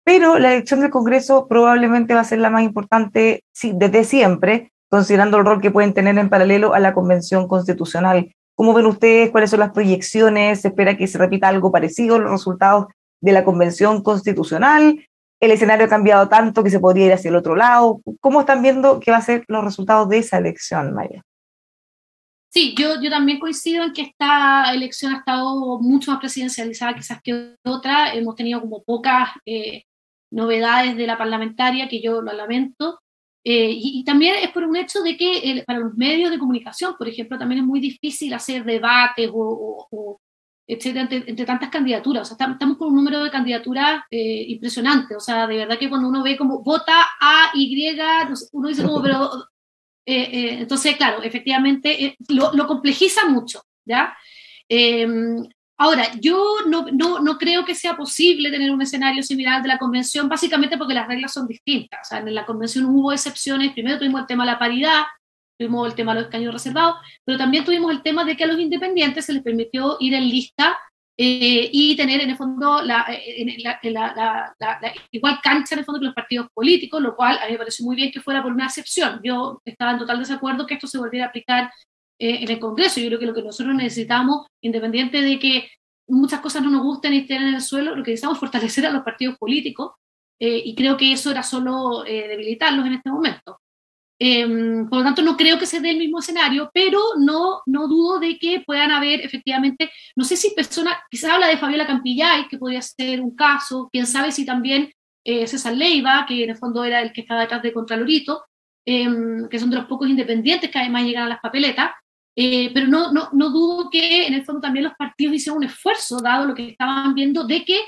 pero la elección del Congreso probablemente va a ser la más importante sí, desde siempre, considerando el rol que pueden tener en paralelo a la Convención Constitucional. ¿Cómo ven ustedes? ¿Cuáles son las proyecciones? ¿Se espera que se repita algo parecido a los resultados de la Convención Constitucional? ¿El escenario ha cambiado tanto que se podría ir hacia el otro lado? ¿Cómo están viendo que van a ser los resultados de esa elección, Maya? Sí, yo también coincido en que esta elección ha estado mucho más presidencializada quizás que otra. Hemos tenido como pocas novedades de la parlamentaria, que yo lo lamento. Y también es por un hecho de que para los medios de comunicación, por ejemplo, también es muy difícil hacer debates etcétera, entre tantas candidaturas. O sea, estamos con un número de candidaturas impresionante. O sea, de verdad que cuando uno ve como vota A, Y, uno dice como, pero... entonces, claro, efectivamente lo complejiza mucho, ¿ya? Ahora, yo no creo que sea posible tener un escenario similar al de la convención, básicamente porque las reglas son distintas. O sea, en la convención hubo excepciones. Primero tuvimos el tema de la paridad, tuvimos el tema de los escaños reservados, pero también tuvimos el tema de que a los independientes se les permitió ir en lista y tener en el fondo la igual cancha en el fondo que los partidos políticos, lo cual a mí me pareció muy bien que fuera por una excepción. Yo estaba en total desacuerdo que esto se volviera a aplicar en el Congreso. Yo creo que lo que nosotros necesitamos, independiente de que muchas cosas no nos gusten y estén en el suelo, lo que necesitamos es fortalecer a los partidos políticos y creo que eso era solo debilitarlos en este momento. Por lo tanto, no creo que se dé el mismo escenario, pero no dudo de que puedan haber efectivamente, no sé si personas, quizás habla de Fabiola Campillay, que podría ser un caso, quién sabe si también César Leiva, que en el fondo era el que estaba detrás de Contralorito, que son de los pocos independientes que además llegan a las papeletas, pero no dudo que en el fondo también los partidos hicieron un esfuerzo, dado lo que estaban viendo, de que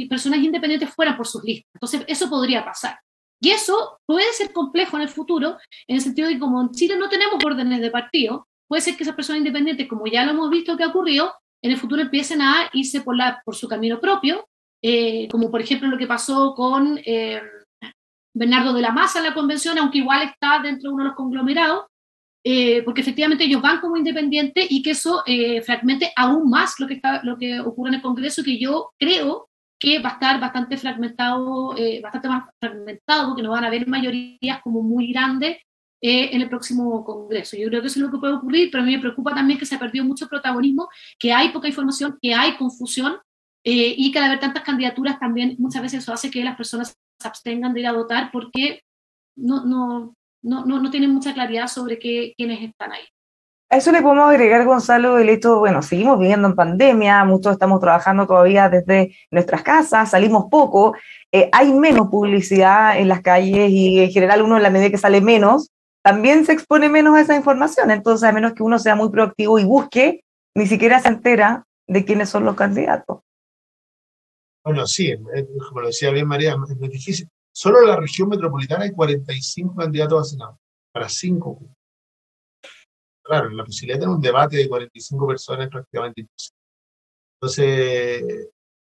personas independientes fueran por sus listas. Entonces, eso podría pasar. Y eso puede ser complejo en el futuro, en el sentido de que como en Chile no tenemos órdenes de partido, puede ser que esas personas independientes, como ya lo hemos visto que ha ocurrido, en el futuro empiecen a irse por su camino propio, como por ejemplo lo que pasó con Bernardo de la Maza en la convención, aunque igual está dentro de uno de los conglomerados, porque efectivamente ellos van como independientes y que eso fragmente aún más lo que ocurre en el Congreso, que yo creo que va a estar bastante fragmentado, bastante más fragmentado, porque no van a haber mayorías como muy grandes en el próximo Congreso. Yo creo que eso es lo que puede ocurrir, pero a mí me preocupa también que se ha perdido mucho protagonismo, que hay poca información, que hay confusión, y que al haber tantas candidaturas también muchas veces eso hace que las personas se abstengan de ir a votar porque no tienen mucha claridad sobre quiénes están ahí. A eso le podemos agregar, Gonzalo, el hecho, bueno, seguimos viviendo en pandemia, muchos estamos trabajando todavía desde nuestras casas, salimos poco, hay menos publicidad en las calles y en general uno en la medida que sale menos, también se expone menos a esa información, entonces a menos que uno sea muy proactivo y busque, ni siquiera se entera de quiénes son los candidatos. Bueno, sí, como lo decía bien María, es muy difícil. Solo en la región metropolitana hay 45 candidatos a senador, para 5. Claro, la posibilidad de tener un debate de 45 personas es prácticamente imposible.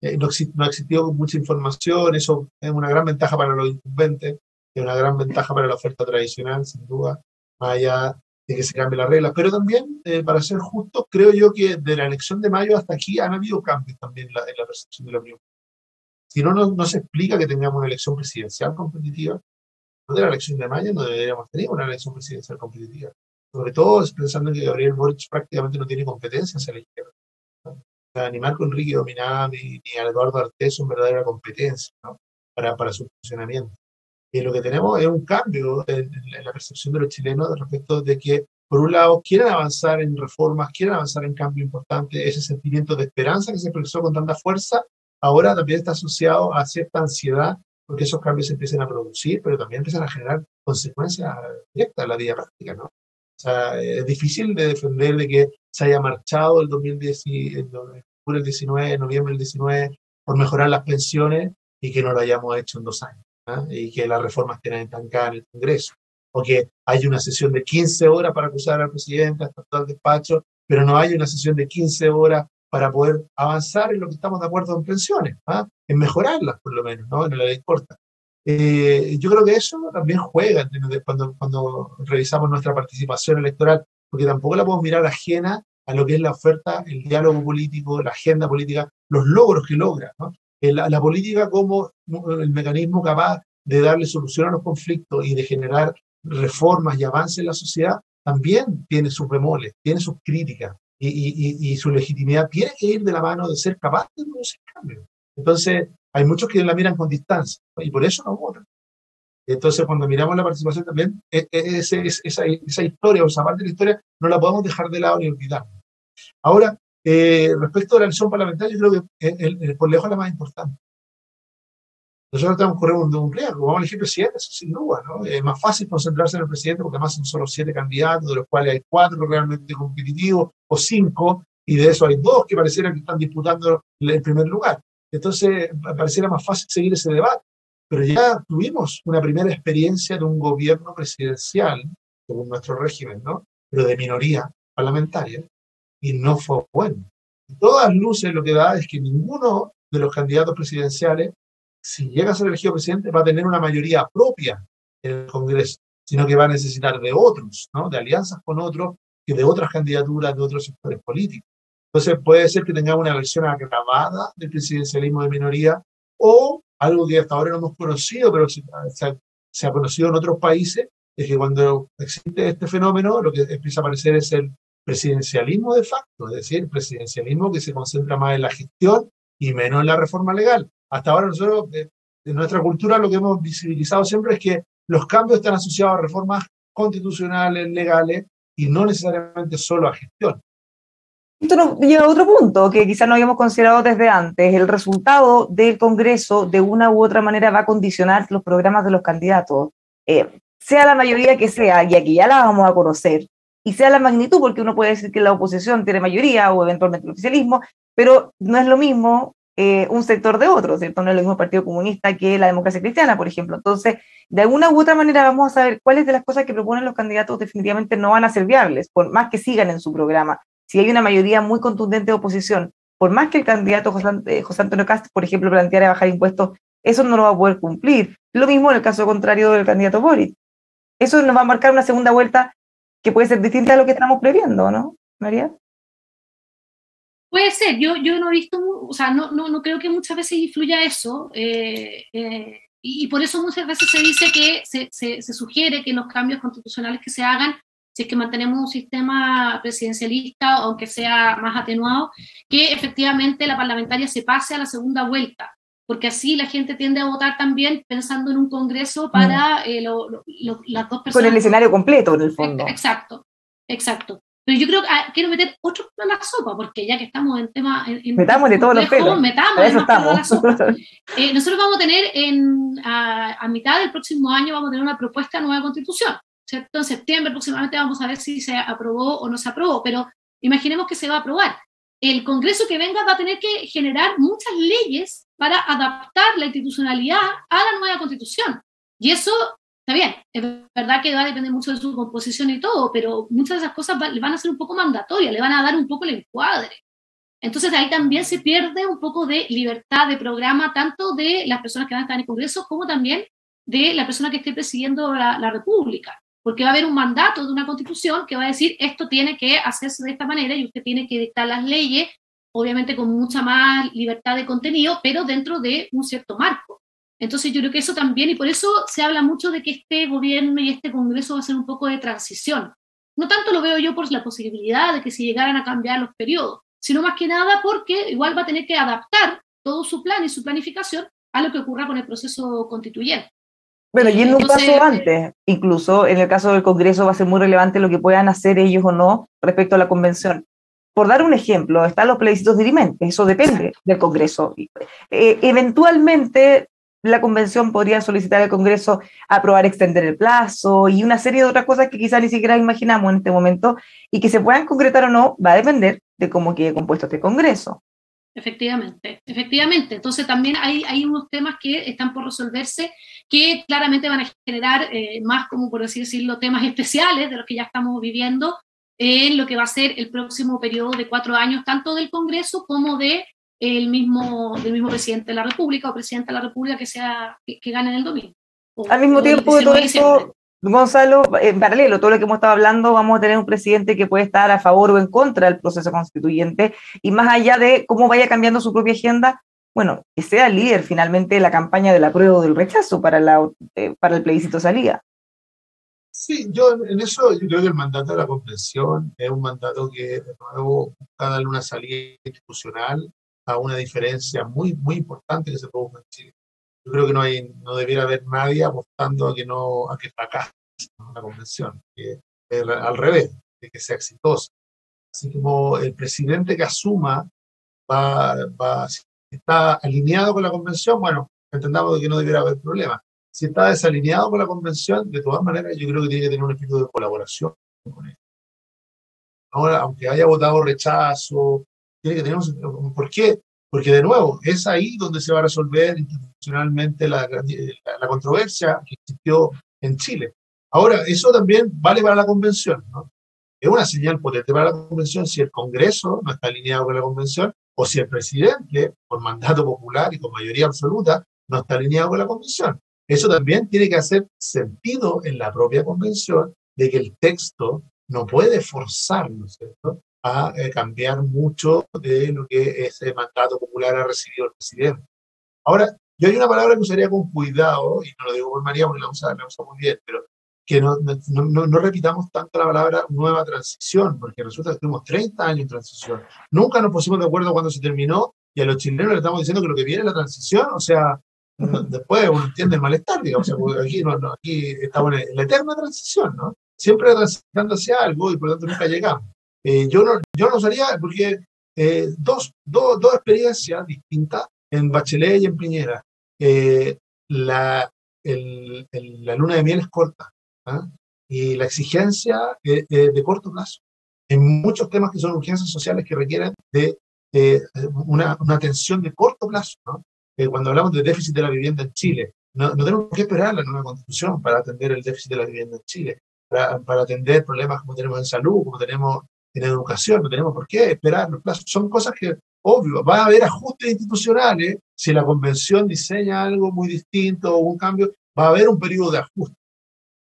Entonces, no ha existido mucha información, eso es una gran ventaja para los incumbentes, es una gran ventaja para la oferta tradicional, sin duda, más allá de que se cambien las reglas. Pero también, para ser justo, creo yo que de la elección de mayo hasta aquí han habido cambios también en la percepción de la opinión. Si no se explica que tengamos una elección presidencial competitiva, de la elección de mayo no deberíamos tener una elección presidencial competitiva. Sobre todo pensando en que Gabriel Boric prácticamente no tiene competencias a la izquierda. O sea, ni Marco Enrique Dominada ni a Eduardo Artés son verdadera competencia, ¿no? Para su funcionamiento. Y lo que tenemos es un cambio en la percepción de los chilenos respecto de que, por un lado, quieren avanzar en reformas, quieren avanzar en cambio importante, ese sentimiento de esperanza que se expresó con tanta fuerza, ahora también está asociado a cierta ansiedad, porque esos cambios se empiezan a producir, pero también empiezan a generar consecuencias directas en la vida práctica, ¿no? O sea, es difícil de defender de que se haya marchado el 2010, el 19, noviembre del 19, por mejorar las pensiones y que no lo hayamos hecho en 2 años. ¿Ah? Y que las reformas estén estancadas en el Congreso, o que hay una sesión de 15 horas para acusar al presidente, hasta todo el despacho, pero no hay una sesión de 15 horas para poder avanzar en lo que estamos de acuerdo en pensiones, ¿ah? En mejorarlas por lo menos, ¿no? En la ley corta. Yo creo que eso también juega cuando revisamos nuestra participación electoral, porque tampoco la podemos mirar ajena a lo que es la oferta, el diálogo político, la agenda política, los logros que logra, ¿no? La política como el mecanismo capaz de darle solución a los conflictos y de generar reformas y avances en la sociedad, también tiene sus bemoles, tiene sus críticas y su legitimidad tiene que ir de la mano de ser capaz de producir cambios. Entonces, hay muchos que la miran con distancia, ¿no? Y por eso no votan. Entonces, cuando miramos la participación también, esa historia o esa parte de la historia no la podemos dejar de lado ni olvidar. Ahora, respecto a la elección parlamentaria, yo creo que por lejos es la más importante. Nosotros estamos corriendo un riesgo, vamos a elegir presidente, eso sin duda, ¿no? Es más fácil concentrarse en el presidente porque además son solo 7 candidatos, de los cuales hay 4 realmente competitivos, o 5, y de eso hay 2 que pareciera que están disputando el primer lugar. Entonces, pareciera más fácil seguir ese debate. Pero ya tuvimos una primera experiencia de un gobierno presidencial, según nuestro régimen, ¿no? Pero de minoría parlamentaria, y no fue bueno. Y todas luces lo que da es que ninguno de los candidatos presidenciales, si llega a ser elegido presidente, va a tener una mayoría propia en el Congreso, sino que va a necesitar de otros, ¿no? De alianzas con otros, que de otras candidaturas, de otros sectores políticos. Entonces puede ser que tengamos una versión agravada del presidencialismo de minoría, o algo que hasta ahora no hemos conocido, pero se ha conocido en otros países, es que cuando existe este fenómeno, lo que empieza a aparecer es el presidencialismo de facto, es decir, presidencialismo que se concentra más en la gestión y menos en la reforma legal. Hasta ahora nosotros, en nuestra cultura, lo que hemos visibilizado siempre es que los cambios están asociados a reformas constitucionales, legales, y no necesariamente solo a gestión. Esto nos lleva a otro punto que quizás no habíamos considerado desde antes. El resultado del Congreso, de una u otra manera, va a condicionar los programas de los candidatos, sea la mayoría que sea, y aquí ya la vamos a conocer, y sea la magnitud, porque uno puede decir que la oposición tiene mayoría o eventualmente el oficialismo, pero no es lo mismo un sector de otro, ¿cierto? No es lo mismo el Partido Comunista que la Democracia Cristiana, por ejemplo. Entonces, de alguna u otra manera vamos a saber cuáles de las cosas que proponen los candidatos definitivamente no van a ser viables, por más que sigan en su programa. Si hay una mayoría muy contundente de oposición, por más que el candidato José Antonio Kast, por ejemplo, planteara bajar impuestos, eso no lo va a poder cumplir. Lo mismo en el caso contrario del candidato Boric. Eso nos va a marcar una segunda vuelta que puede ser distinta a lo que estamos previendo, ¿no, María? Puede ser, yo no he visto, o sea, no creo que muchas veces influya eso, y por eso muchas veces se dice que se sugiere que los cambios constitucionales que se hagan, si es que mantenemos un sistema presidencialista, aunque sea más atenuado, que efectivamente la parlamentaria se pase a la segunda vuelta, porque así la gente tiende a votar también pensando en un Congreso para las dos personas. Con el escenario completo, en el fondo. Exacto. Pero yo creo que quiero meter otro a la sopa, porque ya que estamos en tema... metamos de todos los pelos. Metamos eso estamos. A la sopa. Nosotros vamos a tener a mitad del próximo año vamos a tener una propuesta de nueva constitución, ¿cierto? En septiembre aproximadamente vamos a ver si se aprobó o no se aprobó, pero imaginemos que se va a aprobar. El Congreso que venga va a tener que generar muchas leyes para adaptar la institucionalidad a la nueva constitución. Y eso... Está bien, es verdad que va a depender mucho de su composición y todo, pero muchas de esas cosas le van a ser un poco mandatorias, le van a dar un poco el encuadre. Entonces ahí también se pierde un poco de libertad de programa, tanto de las personas que van a estar en el Congreso, como también de la persona que esté presidiendo la República, porque va a haber un mandato de una constitución que va a decir esto tiene que hacerse de esta manera y usted tiene que dictar las leyes, obviamente con mucha más libertad de contenido, pero dentro de un cierto marco. Entonces yo creo que eso también, y por eso se habla mucho de que este gobierno y este Congreso va a ser un poco de transición. No tanto lo veo yo por la posibilidad de que se llegaran a cambiar los periodos, sino más que nada porque igual va a tener que adaptar todo su plan y su planificación a lo que ocurra con el proceso constituyente. Bueno, y en un Entonces, paso antes, incluso en el caso del Congreso va a ser muy relevante lo que puedan hacer ellos o no respecto a la convención. Por dar un ejemplo, están los plebiscitos dirimentes, eso depende del Congreso. Eventualmente la convención podría solicitar al Congreso aprobar extender el plazo y una serie de otras cosas que quizás ni siquiera imaginamos en este momento y que se puedan concretar o no va a depender de cómo quede compuesto este Congreso. efectivamente, efectivamente. Entonces también hay unos temas que están por resolverse que claramente van a generar más, como por así decirlo, temas especiales de los que ya estamos viviendo en lo que va a ser el próximo periodo de 4 años, tanto del Congreso como del mismo presidente de la República o presidenta de la República que gane en el domingo. Al mismo O el tiempo de todo 19 de diciembre. esto, Gonzalo, en paralelo, todo lo que hemos estado hablando, vamos a tener un presidente que puede estar a favor o en contra del proceso constituyente, y más allá de cómo vaya cambiando su propia agenda, bueno, que sea el líder finalmente de la campaña del apruebo o del rechazo para el plebiscito de salida. Sí, yo en eso yo creo que el mandato de la convención es un mandato que de nuevo busca darle una salida institucional a una diferencia muy, muy importante que se produjo en Chile. Yo creo que no debiera haber nadie apostando a que fracase, ¿no?, la convención, que al revés, de que sea exitosa. Así como el presidente que asuma si está alineado con la convención, bueno, entendamos de que no debiera haber problema. Si está desalineado con la convención, de todas maneras, yo creo que tiene que tener un espíritu de colaboración con él. Ahora, aunque haya votado rechazo, tiene que tener un... ¿Por qué? Porque, de nuevo, es ahí donde se va a resolver institucionalmente la controversia que existió en Chile. Ahora, eso también vale para la convención, ¿no? Es una señal potente para la convención si el Congreso no está alineado con la convención o si el presidente, por mandato popular y con mayoría absoluta, no está alineado con la convención. Eso también tiene que hacer sentido en la propia convención de que el texto no puede forzar, ¿no es cierto?, a cambiar mucho de lo que ese mandato popular ha recibido el presidente. Ahora, yo hay una palabra que usaría con cuidado, y no lo digo por María porque la usa muy bien, pero que no repitamos tanto la palabra nueva transición, porque resulta que tuvimos 30 años en transición. Nunca nos pusimos de acuerdo cuando se terminó, y a los chilenos le estamos diciendo que lo que viene es la transición, o sea, después uno entiende el malestar, digamos, o sea, porque aquí estamos en la eterna transición, ¿no? Siempre transitando hacia algo y por lo tanto nunca llegamos. Yo no usaría, porque dos experiencias distintas en Bachelet y en Piñera. La, la luna de miel es corta, ¿ah? Y la exigencia de corto plazo. En muchos temas que son urgencias sociales que requieren de una atención de corto plazo, ¿no? Cuando hablamos del déficit de la vivienda en Chile, no tenemos que esperar la nueva constitución para atender el déficit de la vivienda en Chile, para atender problemas como tenemos en salud, como tenemos en educación, no tenemos por qué esperar los plazos. Son cosas que, obvio, va a haber ajustes institucionales. Si la convención diseña algo muy distinto o un cambio, va a haber un periodo de ajuste.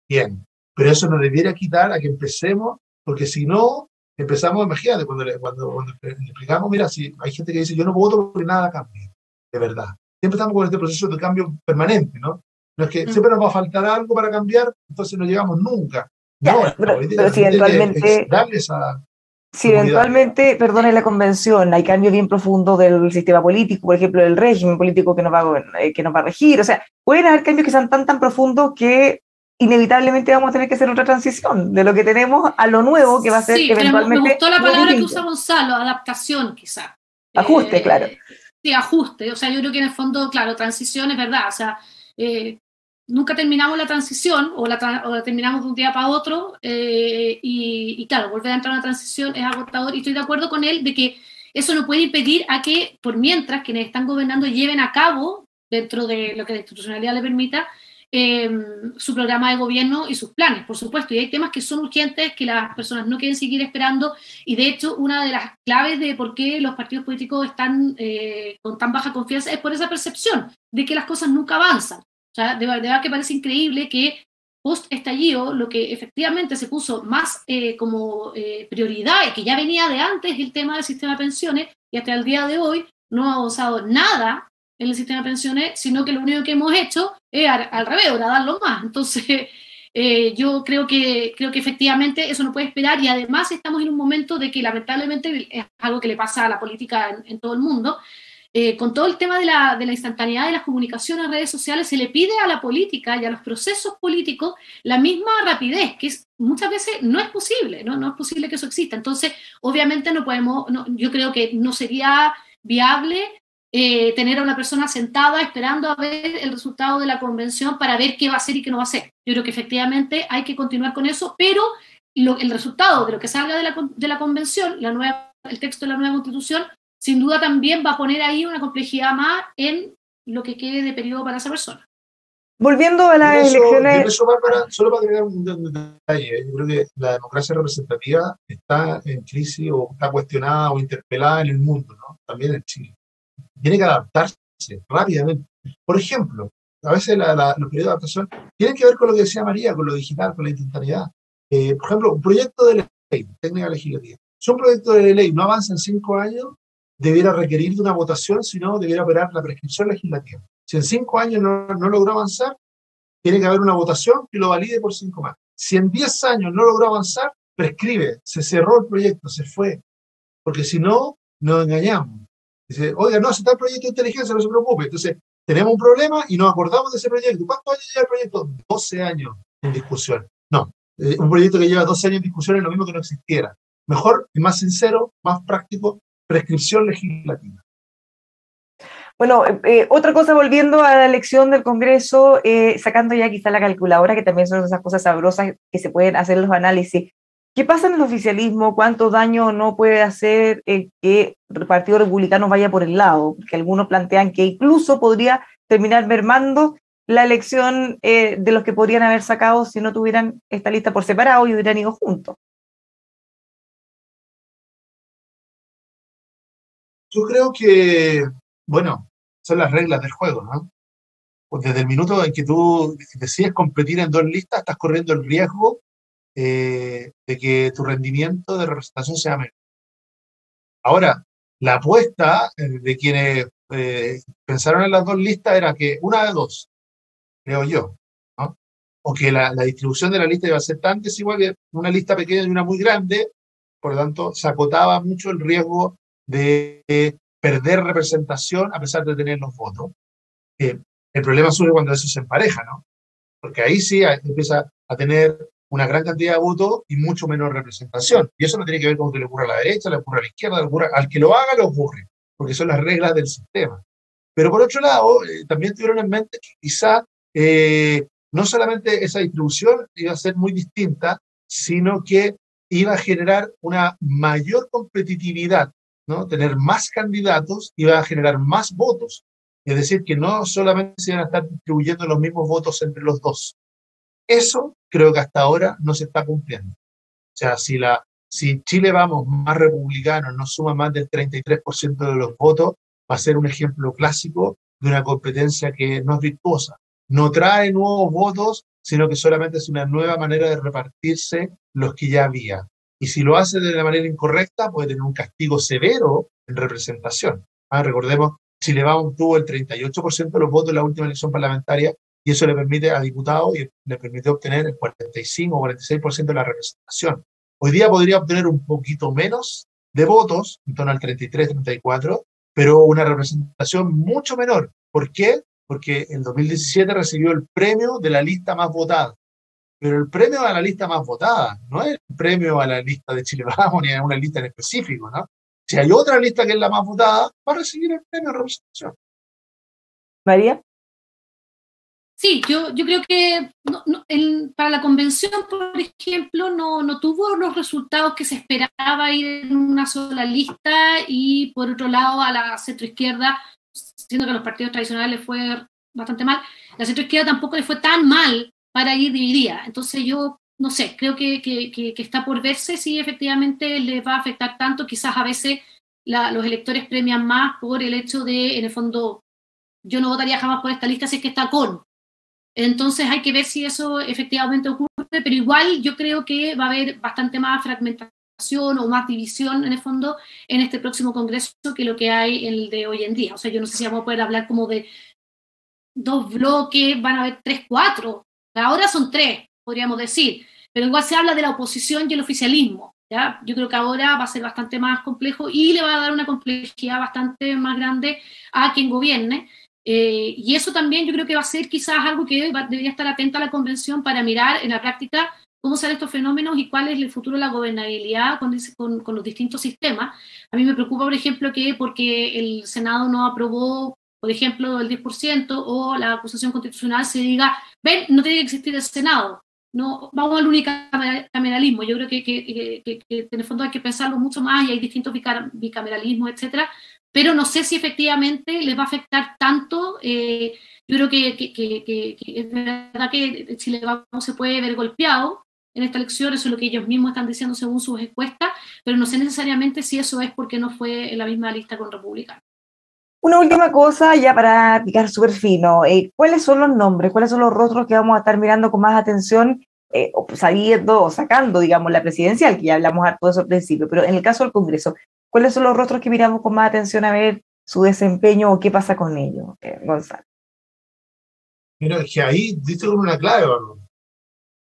Bien, pero eso no debiera quitar a que empecemos, porque si no, empezamos, imagínate, cuando le explicamos, mira, si hay gente que dice, yo no voto porque nada cambie, de verdad. Siempre estamos con este proceso de cambio permanente, ¿no? No es que siempre nos va a faltar algo para cambiar, entonces no llegamos nunca. No, Ya, pero si eventualmente... darle esa... Si eventualmente, perdone la convención, hay cambios bien profundos del sistema político, por ejemplo, del régimen político que nos va a regir, o sea, pueden haber cambios que sean tan profundos que inevitablemente vamos a tener que hacer otra transición de lo que tenemos a lo nuevo que va a ser eventualmente... Sí, me gustó la palabra que usa Gonzalo, adaptación quizá. Ajuste, claro. Sí, ajuste, o sea, yo creo que en el fondo, claro, transición es verdad, o sea, nunca terminamos la transición o la terminamos de un día para otro y claro, volver a entrar a una transición es agotador y estoy de acuerdo con él de que eso no puede impedir a que por mientras quienes están gobernando lleven a cabo, dentro de lo que la institucionalidad le permita, su programa de gobierno y sus planes, por supuesto, y hay temas que son urgentes, que las personas no quieren seguir esperando y de hecho una de las claves de por qué los partidos políticos están con tan baja confianza es por esa percepción de que las cosas nunca avanzan. O sea, de verdad que parece increíble que post-estallido lo que efectivamente se puso más como prioridad y que ya venía de antes el tema del sistema de pensiones y hasta el día de hoy no ha avanzado nada en el sistema de pensiones, sino que lo único que hemos hecho es al revés, ahora darlo más. Entonces, Yo creo que efectivamente eso no puede esperar, y además estamos en un momento de que lamentablemente es algo que le pasa a la política en todo el mundo. Con todo el tema de la instantaneidad de las comunicaciones en redes sociales, se le pide a la política y a los procesos políticos la misma rapidez, que muchas veces no es posible, ¿no? No es posible que eso exista. Entonces, obviamente no podemos, yo creo que no sería viable tener a una persona sentada esperando a ver el resultado de la convención para ver qué va a hacer y qué no va a hacer. Yo creo que efectivamente hay que continuar con eso, pero el resultado de lo que salga de la convención, el texto de la nueva constitución, sin duda también va a poner ahí una complejidad más en lo que quede de periodo para esa persona. Volviendo a las elecciones... Eso, Bárbara, solo para agregar un detalle, yo creo que la democracia representativa está en crisis o está cuestionada o interpelada en el mundo, ¿no? También en Chile. Tiene que adaptarse rápidamente. Por ejemplo, a veces los periodos de adaptación tienen que ver con lo que decía María, con lo digital, con la instantaneidad. Por ejemplo, un proyecto de ley, técnica legislativa. Si un proyecto de ley no avanza en 5 años, debiera requerir de una votación, si no, debiera operar la prescripción legislativa. Si en 5 años no logró avanzar, tiene que haber una votación que lo valide por 5 más. Si en 10 años no logró avanzar, prescribe, se cerró el proyecto, se fue. Porque si no, nos engañamos. Dice, oiga, no, si está el proyecto de inteligencia, no se preocupe. Entonces, tenemos un problema y nos acordamos de ese proyecto. ¿Cuántos años lleva el proyecto? 12 años en discusión. No, un proyecto que lleva 12 años en discusión es lo mismo que no existiera. Mejor, más sincero, más práctico, prescripción legislativa. Bueno, otra cosa, volviendo a la elección del Congreso, sacando ya quizá la calculadora, que también son esas cosas sabrosas que se pueden hacer los análisis. ¿Qué pasa en el oficialismo? ¿Cuánto daño no puede hacer el que el Partido Republicano vaya por el lado? Porque algunos plantean que incluso podría terminar mermando la elección de los que podrían haber sacado si no tuvieran esta lista por separado y hubieran ido juntos. Yo creo que, bueno, son las reglas del juego, ¿no? Pues desde el minuto en que tú decides competir en 2 listas, estás corriendo el riesgo de que tu rendimiento de representación sea menor. Ahora, la apuesta de quienes pensaron en las 2 listas era que una de 2, creo yo, ¿no? O que la distribución de la lista iba a ser tan desigual que una lista pequeña y una muy grande, por lo tanto, se acotaba mucho el riesgo de perder representación a pesar de tener los votos. El problema surge cuando eso se empareja, ¿no? Porque ahí sí empieza a tener una gran cantidad de votos y mucho menos representación. Y eso no tiene que ver con lo que le ocurra a la derecha, le ocurra a la izquierda, le ocurra, al que lo haga le ocurre, porque son las reglas del sistema. Pero por otro lado, también tuvieron en mente que quizá no solamente esa distribución iba a ser muy distinta, sino que iba a generar una mayor competitividad, ¿no? Tener más candidatos iba a generar más votos. Es decir, que no solamente se iban a estar distribuyendo los mismos votos entre los dos. Eso creo que hasta ahora no se está cumpliendo. O sea, si Chile Vamos, más republicano, no suma más del 33% de los votos, va a ser un ejemplo clásico de una competencia que no es virtuosa. No trae nuevos votos, sino que solamente es una nueva manera de repartirse los que ya había. Y si lo hace de la manera incorrecta, puede tener un castigo severo en representación. Recordemos, Chile Vamos tuvo el 38% de los votos en la última elección parlamentaria, y eso le permite a diputados y le permite obtener el 45 o 46% de la representación. Hoy día podría obtener un poquito menos de votos, en torno al 33-34, pero una representación mucho menor. ¿Por qué? Porque en 2017 recibió el premio de la lista más votada. Pero el premio a la lista más votada no es el premio a la lista de Chile Vamos ni a una lista en específico, ¿no? Si hay otra lista que es la más votada, va a recibir el premio de representación. María. Sí, yo creo que para la convención, por ejemplo, no tuvo los resultados que se esperaba ir en una sola lista, y por otro lado a la centroizquierda, siendo que a los partidos tradicionales le fue bastante mal, la centroizquierda tampoco le fue tan mal para ir dividida. Entonces yo, no sé, creo que está por verse si efectivamente les va a afectar tanto. Quizás a veces los electores premian más por el hecho de, en el fondo, yo no votaría jamás por esta lista si es que está con. Entonces hay que ver si eso efectivamente ocurre, pero igual yo creo que va a haber bastante más fragmentación o más división en el fondo en este próximo Congreso que lo que hay en el de hoy en día. O sea, yo no sé si vamos a poder hablar como de 2 bloques, van a haber 3, 4. Ahora son 3, podríamos decir, pero igual se habla de la oposición y el oficialismo, ¿ya? Yo creo que ahora va a ser bastante más complejo y le va a dar una complejidad bastante más grande a quien gobierne, y eso también yo creo que va a ser quizás algo que debería estar atenta a la convención para mirar en la práctica cómo salen estos fenómenos y cuál es el futuro de la gobernabilidad con los distintos sistemas. A mí me preocupa, por ejemplo, que porque el Senado no aprobó, por ejemplo, el 10% o la acusación constitucional se diga, ven, no tiene que existir el Senado, no, vamos al unicameralismo. Yo creo que en el fondo hay que pensarlo mucho más y hay distintos bicameralismos, etcétera, pero no sé si efectivamente les va a afectar tanto. Yo creo que es verdad que Chile Vamos se puede ver golpeado en esta elección, eso es lo que ellos mismos están diciendo según sus encuestas, pero no sé necesariamente si eso es porque no fue en la misma lista con republicanos. Una última cosa, ya para picar súper fino. ¿Cuáles son los nombres, cuáles son los rostros que vamos a estar mirando con más atención, sabiendo o sacando, digamos, la presidencial, que ya hablamos harto de eso al principio, pero en el caso del Congreso, ¿cuáles son los rostros que miramos con más atención a ver su desempeño o qué pasa con ellos, Gonzalo? Mira, es que ahí diste con una clave, ¿no?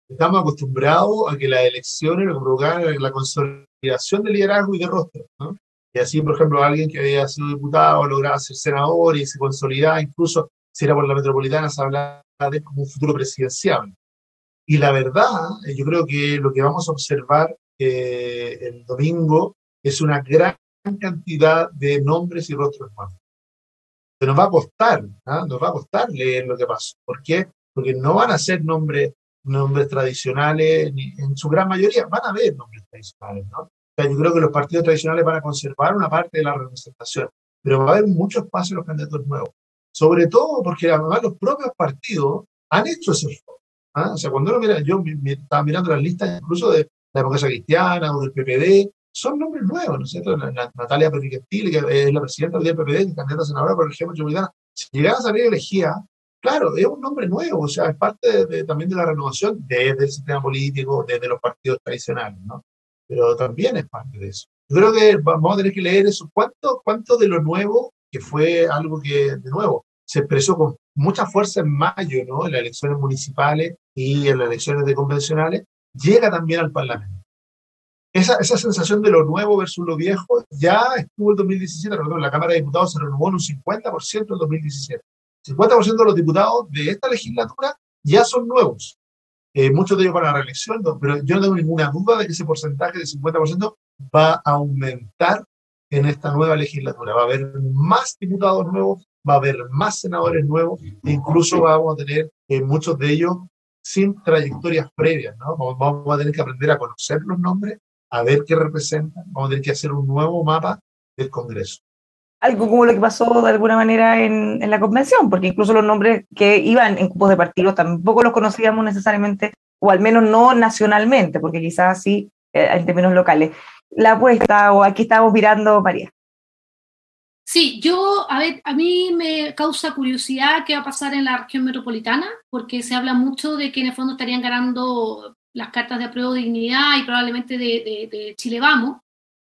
Estamos acostumbrados a que las elecciones lo que provocaban era la consolidación de liderazgo y de rostro, ¿no? Y así, por ejemplo, alguien que había sido diputado lograba ser senador y se consolidaba, incluso si era por la metropolitana, se hablaba de como un futuro presidencial. Y la verdad, yo creo que lo que vamos a observar el domingo es una gran cantidad de nombres y rostros nuevos. Pero nos va a costar, ¿ah? Nos va a costar leer lo que pasó. ¿Por qué? Porque no van a ser nombres tradicionales, en su gran mayoría van a haber nombres tradicionales, ¿no? O sea, yo creo que los partidos tradicionales van a conservar una parte de la representación, pero va a haber mucho espacio en los candidatos nuevos. Sobre todo porque además los propios partidos han hecho ese esfuerzo, ¿ah? O sea, cuando uno mira, yo estaba mirando las listas incluso de la Democracia Cristiana o del PPD, son nombres nuevos, ¿no es cierto? Natalia Perriquettil, que es la presidenta del PPD, que es candidata a senadora por la región metropolitana, si llegara a salir elegida, claro, es un nombre nuevo, o sea, es parte también de la renovación desde el sistema político, desde los partidos tradicionales, ¿no? Pero también es parte de eso. Yo creo que vamos a tener que leer eso. ¿Cuánto de lo nuevo, que fue algo que, de nuevo, se expresó con mucha fuerza en mayo, ¿no? En las elecciones municipales y en las elecciones de convencionales, llega también al Parlamento? Esa sensación de lo nuevo versus lo viejo ya estuvo en 2017, perdón, la Cámara de Diputados se renovó en un 50% en 2017. 50% de los diputados de esta legislatura ya son nuevos. Muchos de ellos para la reelección, pero yo no tengo ninguna duda de que ese porcentaje de 50% va a aumentar en esta nueva legislatura. Va a haber más diputados nuevos, va a haber más senadores nuevos, e incluso vamos a tener muchos de ellos sin trayectorias previas, ¿no? Vamos a tener que aprender a conocer los nombres, a ver qué representan, vamos a tener que hacer un nuevo mapa del Congreso. Algo como lo que pasó de alguna manera en la convención, porque incluso los nombres que iban en cupos de partidos tampoco los conocíamos necesariamente, o al menos no nacionalmente, porque quizás sí en términos locales. La apuesta, o aquí estamos mirando, María. Sí, a mí me causa curiosidad qué va a pasar en la región metropolitana, porque se habla mucho de que en el fondo estarían ganando las cartas de apruebo de dignidad y probablemente de Chile Vamos.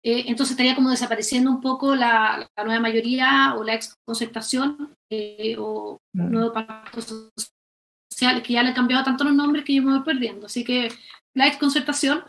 Entonces estaría como desapareciendo un poco la nueva mayoría o la ex concertación o nuevo pacto social, que ya le han cambiado tanto los nombres que yo me voy perdiendo. Así que la ex concertación,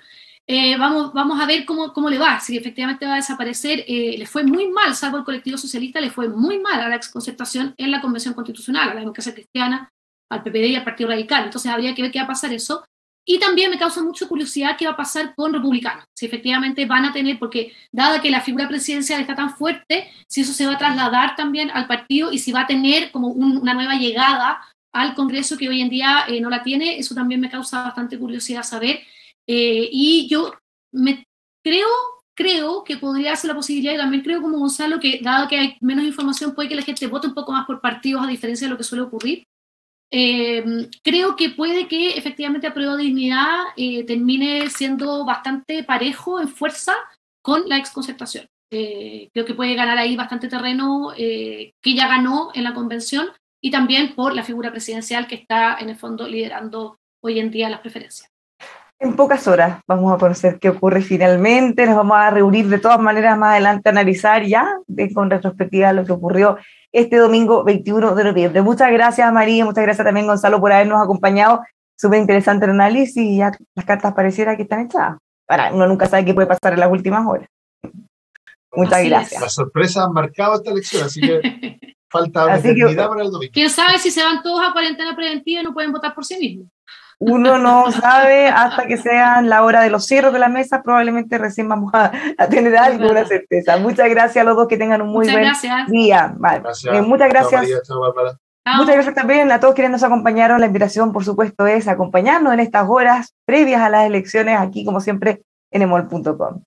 vamos a ver cómo le va, si efectivamente va a desaparecer. Le fue muy mal, salvo el colectivo socialista, le fue muy mal a la ex concertación en la Convención Constitucional, a la Democracia Cristiana, al PPD y al Partido Radical. Entonces habría que ver qué va a pasar eso. Y también me causa mucha curiosidad qué va a pasar con republicanos, si efectivamente van a tener, porque dada que la figura presidencial está tan fuerte, si eso se va a trasladar también al partido y si va a tener como una nueva llegada al Congreso que hoy en día no la tiene, eso también me causa bastante curiosidad saber. Y yo creo que podría ser la posibilidad, y también creo como Gonzalo, que dado que hay menos información, puede que la gente vote un poco más por partidos a diferencia de lo que suele ocurrir. Creo que puede que efectivamente Apruebo Dignidad termine siendo bastante parejo en fuerza con la exconcertación. Creo que puede ganar ahí bastante terreno que ya ganó en la convención y también por la figura presidencial que está en el fondo liderando hoy en día las preferencias. En pocas horas vamos a conocer qué ocurre finalmente, nos vamos a reunir de todas maneras más adelante a analizar ya con retrospectiva lo que ocurrió este domingo 21 de noviembre. Muchas gracias María, muchas gracias también Gonzalo por habernos acompañado súper interesante el análisis y ya las cartas pareciera que están echadas. Ahora, uno nunca sabe qué puede pasar en las últimas horas. Muchas Así gracias. Las sorpresas han marcado esta elección, así que falta una Así que eternidad para el domingo. ¿Quién sabe si se van todos a cuarentena preventiva y no pueden votar por sí mismos? uno no sabe hasta que sean la hora de los cierres de la mesa, probablemente recién vamos a tener alguna certeza. Muchas gracias a los dos, que tengan un muy buen día. Vale. Gracias. Muchas gracias. Chao, María, chao, Bárbara. Muchas gracias también a todos quienes nos acompañaron. La invitación, por supuesto, es acompañarnos en estas horas previas a las elecciones aquí, como siempre, en emol.com.